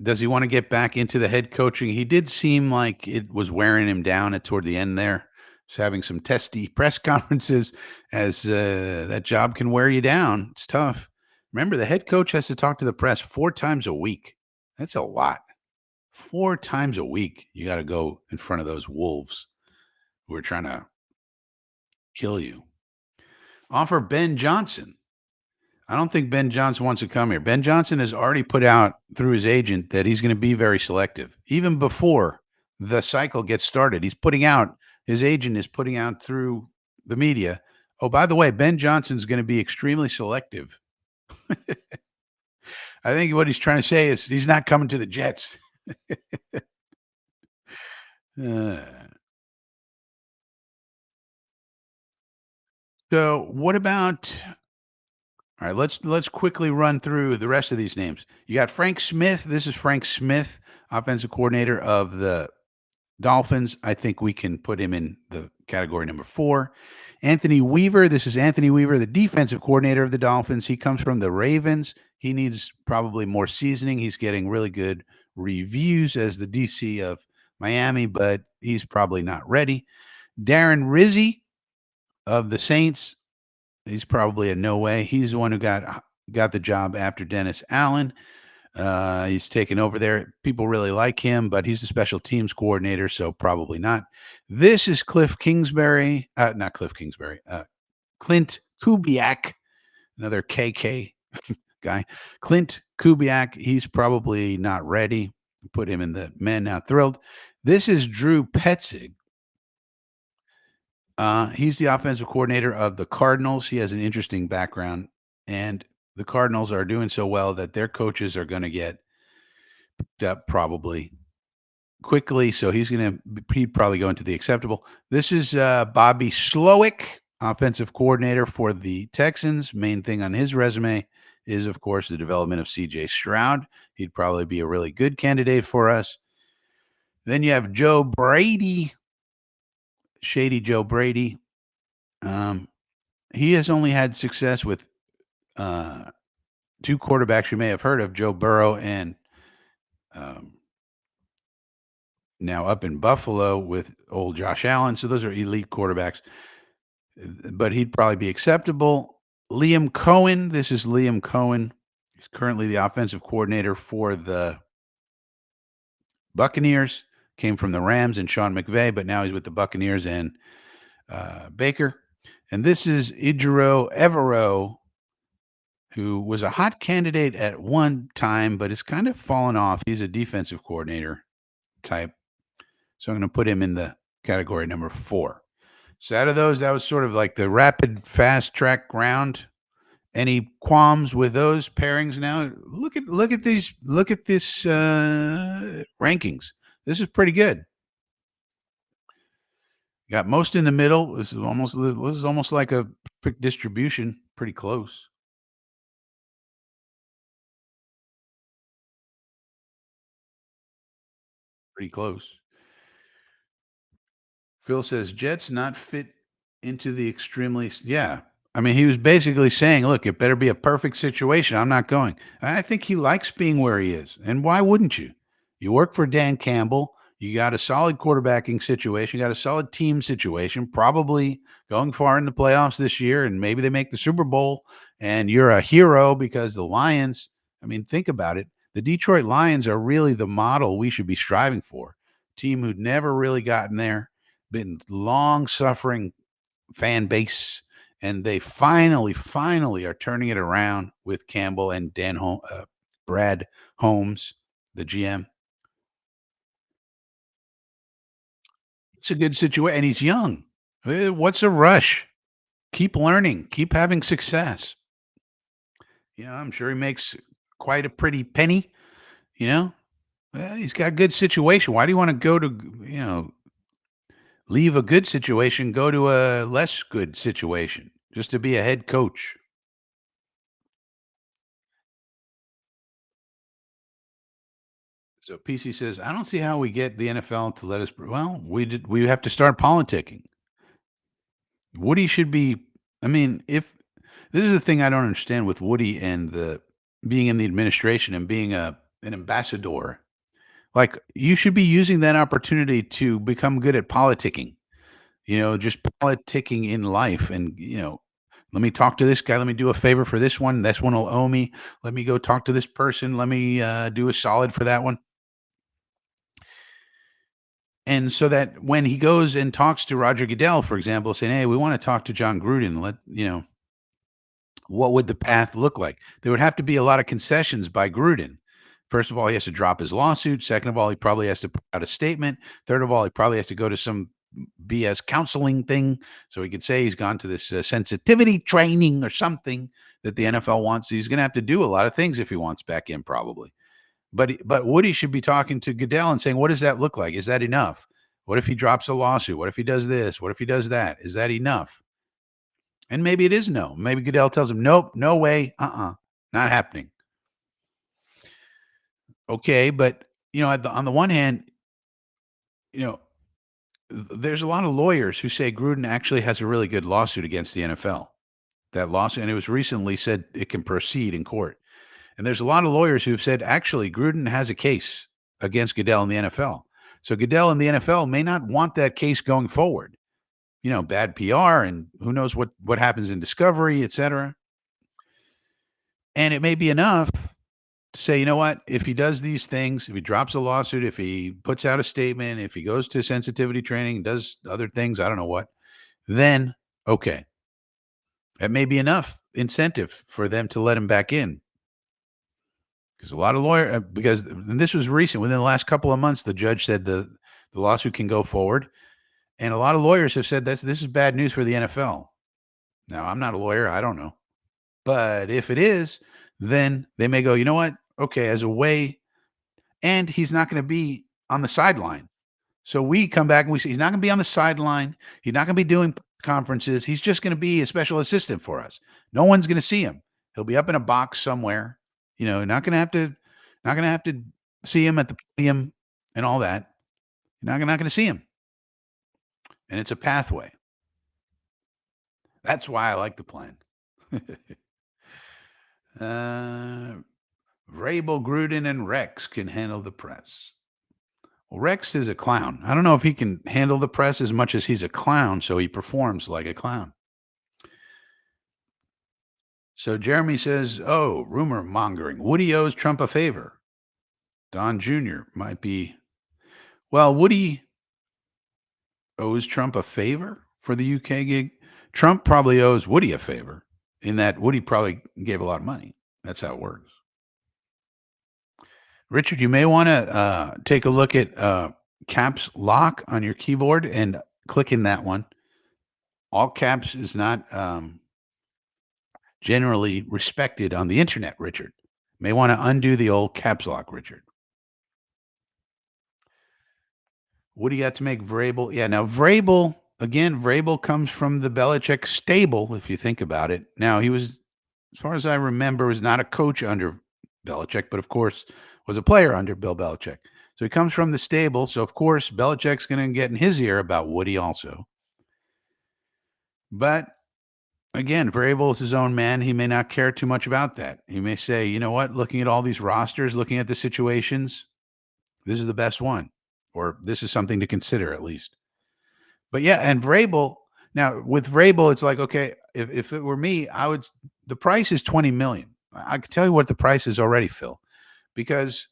does he want to get back into the head coaching? He did seem like it was wearing him down at toward the end there. He's having some testy press conferences as that job can wear you down. It's tough. Remember, the head coach has to talk to the press 4 times a week. That's a lot. 4 times a week, you got to go in front of those wolves who are trying to kill you. Offer Ben Johnson. I don't think Ben Johnson wants to come here. Ben Johnson has already put out through his agent that he's going to be very selective. Even before the cycle gets started, his agent is putting out through the media. Oh, by the way, Ben Johnson's going to be extremely selective. I think what he's trying to say is he's not coming to the Jets. Uh, so what about all right, let's quickly run through the rest of these names. You got Frank Smith. This is Frank Smith, offensive coordinator of the Dolphins. I think we can put him in the category number 4. Anthony Weaver. This is Anthony Weaver, the defensive coordinator of the Dolphins. He comes from the Ravens. He needs probably more seasoning. He's getting really good reviews as the DC of Miami, but he's probably not ready. Darren Rizzi of the Saints. He's probably a no way. He's the one who got the job after Dennis Allen. He's taken over there. People really like him, but he's the special teams coordinator, so probably not. This is Cliff Kingsbury, not Cliff Kingsbury, Clint Kubiak, another KK guy. Clint Kubiak, he's probably not ready. Put him in the men not thrilled. This is Drew Petzig. He's the offensive coordinator of the Cardinals. He has an interesting background, and the Cardinals are doing so well that their coaches are going to get picked up probably quickly. So he'd probably go into the acceptable. This is Bobby Slowick, offensive coordinator for the Texans. Main thing on his resume is, of course, the development of C.J. Stroud. He'd probably be a really good candidate for us. Then you have Joe Brady, Shady Joe Brady. He has only had success with 2 quarterbacks you may have heard of, Joe Burrow and now up in Buffalo with old Josh Allen. So those are elite quarterbacks, but he'd probably be acceptable. Liam Cohen. This is Liam Cohen. He's currently the offensive coordinator for the Buccaneers. Came from the Rams and Sean McVay, but now he's with the Buccaneers and Baker. And this is Ijiro Evero, who was a hot candidate at one time, but has kind of fallen off. He's a defensive coordinator type. So I'm going to put him in the category number 4. So out of those, that was sort of like the rapid fast track round. Any qualms with those pairings now? Look at this rankings. This is pretty good. Got most in the middle. This is almost like a perfect distribution. Pretty close. Pretty close. Phil says Jets not fit into the extremely. Yeah. I mean, he was basically saying, look, it better be a perfect situation. I'm not going. I think he likes being where he is. And why wouldn't you? You work for Dan Campbell. You got a solid quarterbacking situation. You got a solid team situation, probably going far in the playoffs this year. And maybe they make the Super Bowl and you're a hero because the Lions, I mean, think about it. The Detroit Lions are really the model we should be striving for. Team who'd never really gotten there, been long suffering fan base, and they finally are turning it around with Campbell and Brad Holmes, the GM. It's a good situation, and he's young. What's a rush? Keep learning, keep having success. I'm sure he makes quite a pretty penny. You know, he's got a good situation. Why do you want to go to leave a good situation, go to a less good situation just to be a head coach? So PC says, I don't see how we get the NFL to let us. Well, we have to start politicking. Woody should be. I mean, if this is the thing I don't understand with Woody and the being in the administration and being an ambassador, like you should be using that opportunity to become good at politicking. Just politicking in life, and let me talk to this guy. Let me do a favor for this one. This one will owe me. Let me go talk to this person. Let me do a solid for that one. And so that when he goes and talks to Roger Goodell, for example, saying, "Hey, we want to talk to John Gruden. What would the path look like?" There would have to be a lot of concessions by Gruden. First of all, he has to drop his lawsuit. Second of all, he probably has to put out a statement. Third of all, he probably has to go to some BS counseling thing so he could say he's gone to this sensitivity training or something that the NFL wants. He's going to have to do a lot of things if he wants back in, probably. But Woody should be talking to Goodell and saying, "What does that look like? Is that enough? What if he drops a lawsuit? What if he does this? What if he does that? Is that enough?" And maybe it is no. Maybe Goodell tells him, "Nope, no way, not happening." Okay, but on the one hand, you know, there's a lot of lawyers who say Gruden actually has a really good lawsuit against the NFL. That lawsuit, and it was recently said it can proceed in court. And there's a lot of lawyers who've said actually Gruden has a case against Goodell in the NFL. So Goodell in the NFL may not want that case going forward. Bad PR, and who knows what happens in discovery, et cetera. And it may be enough to say, you know what, if he does these things, if he drops a lawsuit, if he puts out a statement, if he goes to sensitivity training, does other things, I don't know what, then okay, that may be enough incentive for them to let him back in. Because a lot of because and this was recent, within the last couple of months, the judge said the lawsuit can go forward, and a lot of lawyers have said this is bad news for the NFL. Now, I'm not a lawyer, I don't know, but if it is, then they may go, you know what? Okay, as a way, and he's not going to be on the sideline. So we come back and we say he's not going to be on the sideline. He's not going to be doing conferences. He's just going to be a special assistant for us. No one's going to see him. He'll be up in a box somewhere. Not going to have to see him at the podium and all that. You're not going to see him, and it's a pathway. That's why I like the plan. uh, Vrabel, Gruden, and Rex can handle the press. Well, Rex is a clown. I don't know if he can handle the press as much as he's a clown, so he performs like a clown. So Jeremy says, "Oh, rumor mongering. Woody owes Trump a favor. Don Jr. might be." Well, Woody owes Trump a favor for the UK gig. Trump probably owes Woody a favor in that Woody probably gave a lot of money. That's how it works. Richard, you may want to take a look at caps lock on your keyboard and click in that one. All caps is not generally respected on the internet, Richard. May want to undo the old caps lock, Richard. What do you got to make Vrabel? Yeah, now Vrabel comes from the Belichick stable, if you think about it. Now, he was, as far as I remember, was not a coach under Belichick, but of course was a player under Bill Belichick. So he comes from the stable. So, of course, Belichick's going to get in his ear about Woody also. But again, Vrabel is his own man. He may not care too much about that. He may say, you know what, looking at all these rosters, looking at the situations, this is the best one, or this is something to consider at least. But yeah, and Vrabel, now with Vrabel, it's like, okay, if it were me, the price is 20 million. I could tell you what the price is already, Phil. because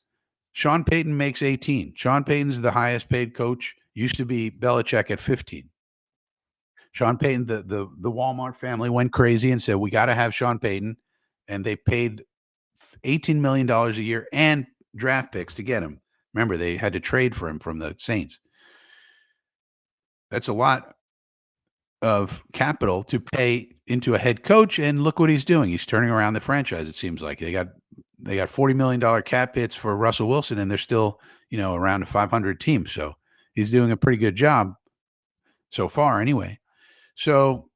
Sean Payton makes 18. Sean Payton's the highest paid coach. Used to be Belichick at 15. Sean Payton, the Walmart family went crazy and said, "We got to have Sean Payton," and they paid $18 million a year and draft picks to get him. Remember, they had to trade for him from the Saints. That's a lot of capital to pay into a head coach, and look what he's doing. He's turning around the franchise. It seems like they got $40 million cap hits for Russell Wilson, and they're still around a 500 team. So he's doing a pretty good job so far, anyway. So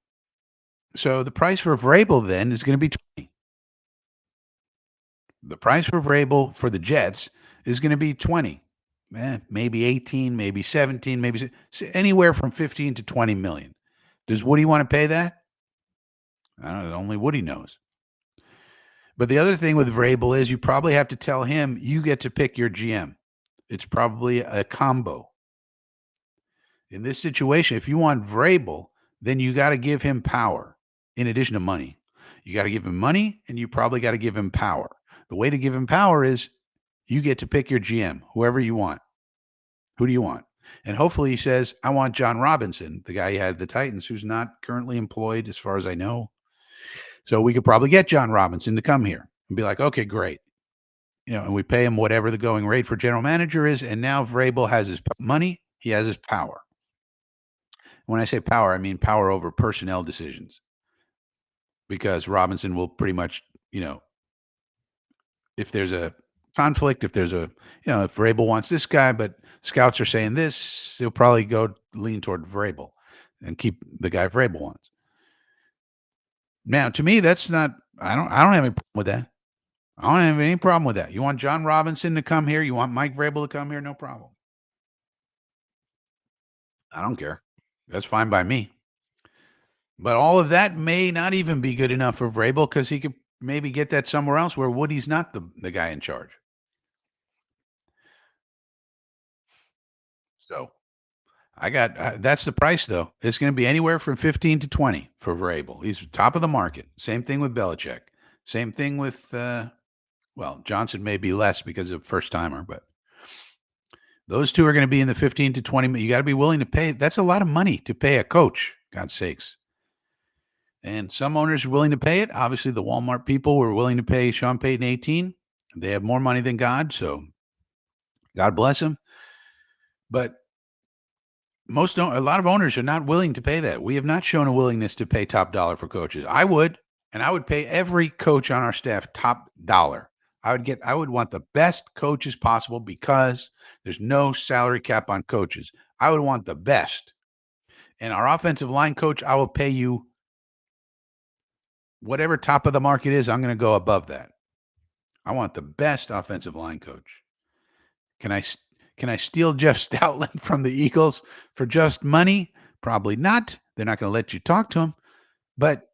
the price for Vrabel then is going to be 20. The price for Vrabel for the Jets is going to be 20. Maybe 18, maybe 17, maybe anywhere from 15 to 20 million. Does Woody want to pay that? I don't know. Only Woody knows. But the other thing with Vrabel is you probably have to tell him you get to pick your GM. It's probably a combo. In this situation, if you want Vrabel, then you got to give him power in addition to money. You got to give him money, and you probably got to give him power. The way to give him power is you get to pick your GM, whoever you want. Who do you want? And hopefully he says, I want John Robinson, the guy who had the Titans, who's not currently employed as far as I know. So we could probably get John Robinson to come here and be like, okay, great. And we pay him whatever the going rate for general manager is. And now Vrabel has his money. He has his power. When I say power, I mean power over personnel decisions, because Robinson will pretty much, if there's a conflict, if there's if Vrabel wants this guy, but scouts are saying this, he'll probably go lean toward Vrabel and keep the guy Vrabel wants. Now, to me, that's not. I don't have any problem with that. I don't have any problem with that. You want John Robinson to come here? You want Mike Vrabel to come here? No problem. I don't care. That's fine by me. But all of that may not even be good enough for Vrabel, because he could maybe get that somewhere else where Woody's not the guy in charge. So I got that's the price, though. It's going to be anywhere from 15 to 20 for Vrabel. He's top of the market. Same thing with Belichick. Same thing with Johnson may be less because of first timer, but those two are going to be in the 15 to 20. You got to be willing to pay. That's a lot of money to pay a coach, God's sakes. And some owners are willing to pay it. Obviously, the Walmart people were willing to pay Sean Payton 18. They have more money than God, so God bless them. But a lot of owners are not willing to pay that. We have not shown a willingness to pay top dollar for coaches. I would, and I would pay every coach on our staff top dollar. I would want the best coaches possible, because there's no salary cap on coaches. I would want the best. And our offensive line coach, I will pay you whatever top of the market is. I'm going to go above that. I want the best offensive line coach. Can I steal Jeff Stoutland from the Eagles for just money? Probably not. They're not going to let you talk to him. But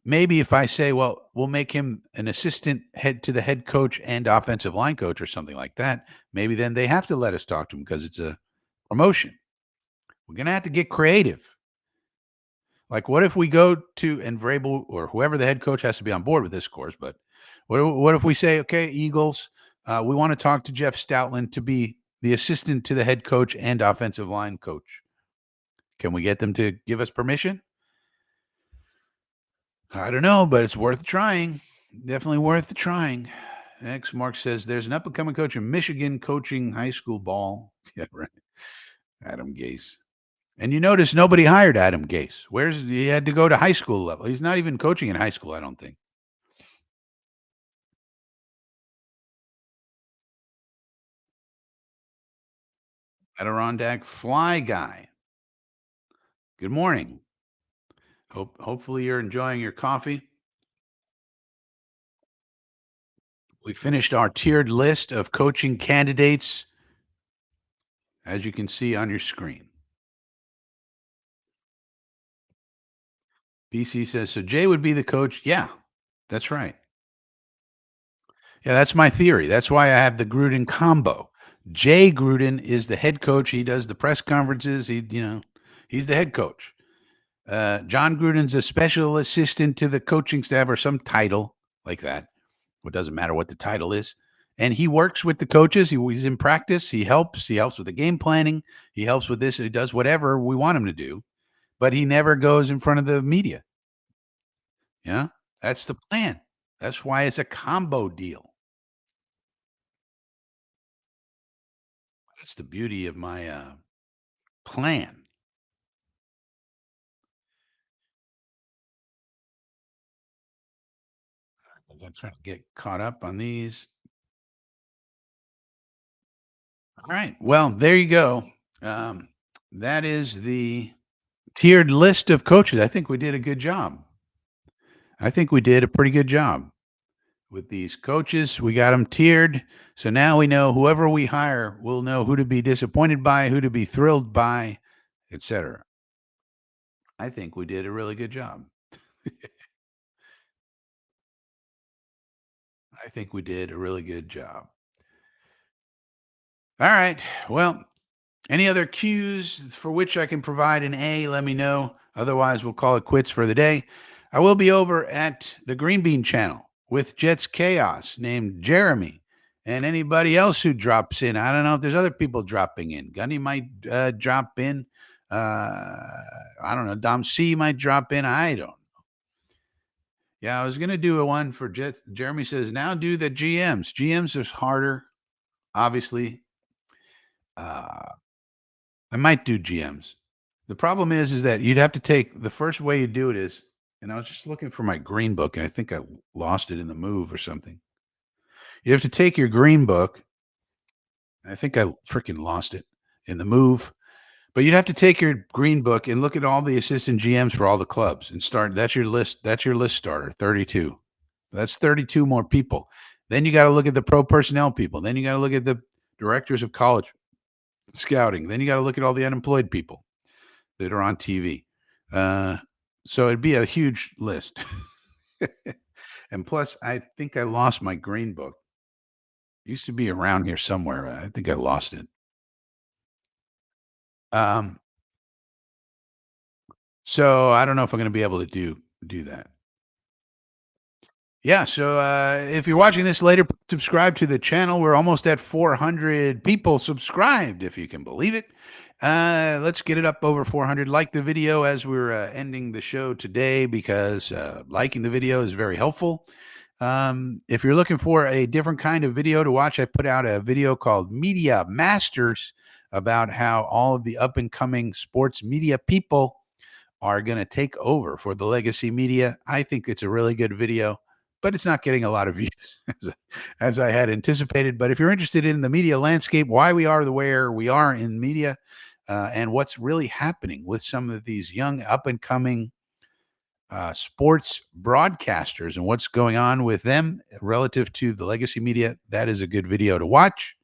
maybe if I say, well, we'll make him an assistant head to the head coach and offensive line coach or something like that, maybe then they have to let us talk to him because it's a promotion. We're going to have to get creative. Like, what if we go to, and Vrabel or whoever the head coach has to be on board with this course, but what if we say, okay, Eagles, we want to talk to Jeff Stoutland to be the assistant to the head coach and offensive line coach. Can we get them to give us permission? I don't know, but it's worth trying. Definitely worth trying. X Mark says there's an up-and-coming coach in Michigan coaching high school ball. Yeah, right. Adam Gase. And you notice nobody hired Adam Gase. He had to go to high school level. He's not even coaching in high school, I don't think. Adirondack Fly Guy. Good morning. Hopefully you're enjoying your coffee. We finished our tiered list of coaching candidates, as you can see on your screen. BC says, so Jay would be the coach. Yeah, that's right. Yeah, that's my theory. That's why I have the Gruden combo. Jay Gruden is the head coach. He does the press conferences. He's the head coach. John Gruden's a special assistant to the coaching staff or some title like that. It doesn't matter what the title is. and he works with the coaches. He's in practice. He helps. He helps with the game planning. He helps with this. He does whatever we want him to do, but he never goes in front of the media. Yeah, that's the plan. That's why it's a combo deal. That's the beauty of my plan. I'm trying to get caught up on these. All right. Well, there you go. Um, that is the tiered list of coaches. I think we did a good job. I think we did a pretty good job with these coaches. We got them tiered. So now we know whoever we hire, we'll know who to be disappointed by, who to be thrilled by, etc. I think we did a really good job. I think we did a really good job. All right. Well, any other cues for which I can provide an A, let me know. Otherwise, we'll call it quits for the day. I will be over at the Green Bean channel with Jets Chaos named Jeremy and anybody else who drops in. I don't know if there's other people dropping in. Gunny might drop in. I don't know. Dom C might drop in. I don't. Yeah, I was going to do a one for Jets. Jeremy says, now do the GMs. GMs is harder, obviously. Uh, I might do GMs. The problem is that you'd have to take the first way you do it is, and I was just looking for my green book, and I think I lost it in the move or something. You have to take your green book. I think I freaking lost it in the move, but you'd have to take your green book and look at all the assistant GMs for all the clubs and start. That's your list. That's your list starter. 32. That's 32 more people. Then you got to look at the pro personnel people. Then you got to look at the directors of college scouting. Then you got to look at all the unemployed people that are on TV. Uh, so it'd be a huge list. And plus, I think I lost my green book. It used to be around here somewhere. I think I lost it. Um, so I don't know if I'm going to be able to do that. Yeah, so if you're watching this later, subscribe to the channel. We're almost at 400 people subscribed, if you can believe it. Let's get it up over 400. Like the video as we're ending the show today because liking the video is very helpful. If you're looking for a different kind of video to watch, I put out a video called Media Masters about how all of the up and coming sports media people are going to take over for the legacy media. I think it's a really good video, but it's not getting a lot of views as I had anticipated. But if you're interested in the media landscape, why we are the way we are in media, and what's really happening with some of these young up and coming sports broadcasters and what's going on with them relative to the legacy media, that is a good video to watch.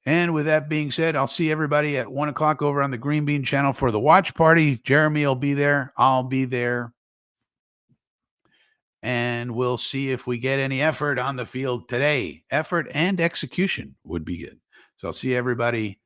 And with that being said, I'll see everybody at 1 o'clock over on the Green Bean channel for the watch party. Jeremy will be there. I'll be there. And we'll see if we get any effort on the field today. Effort and execution would be good. So I'll see everybody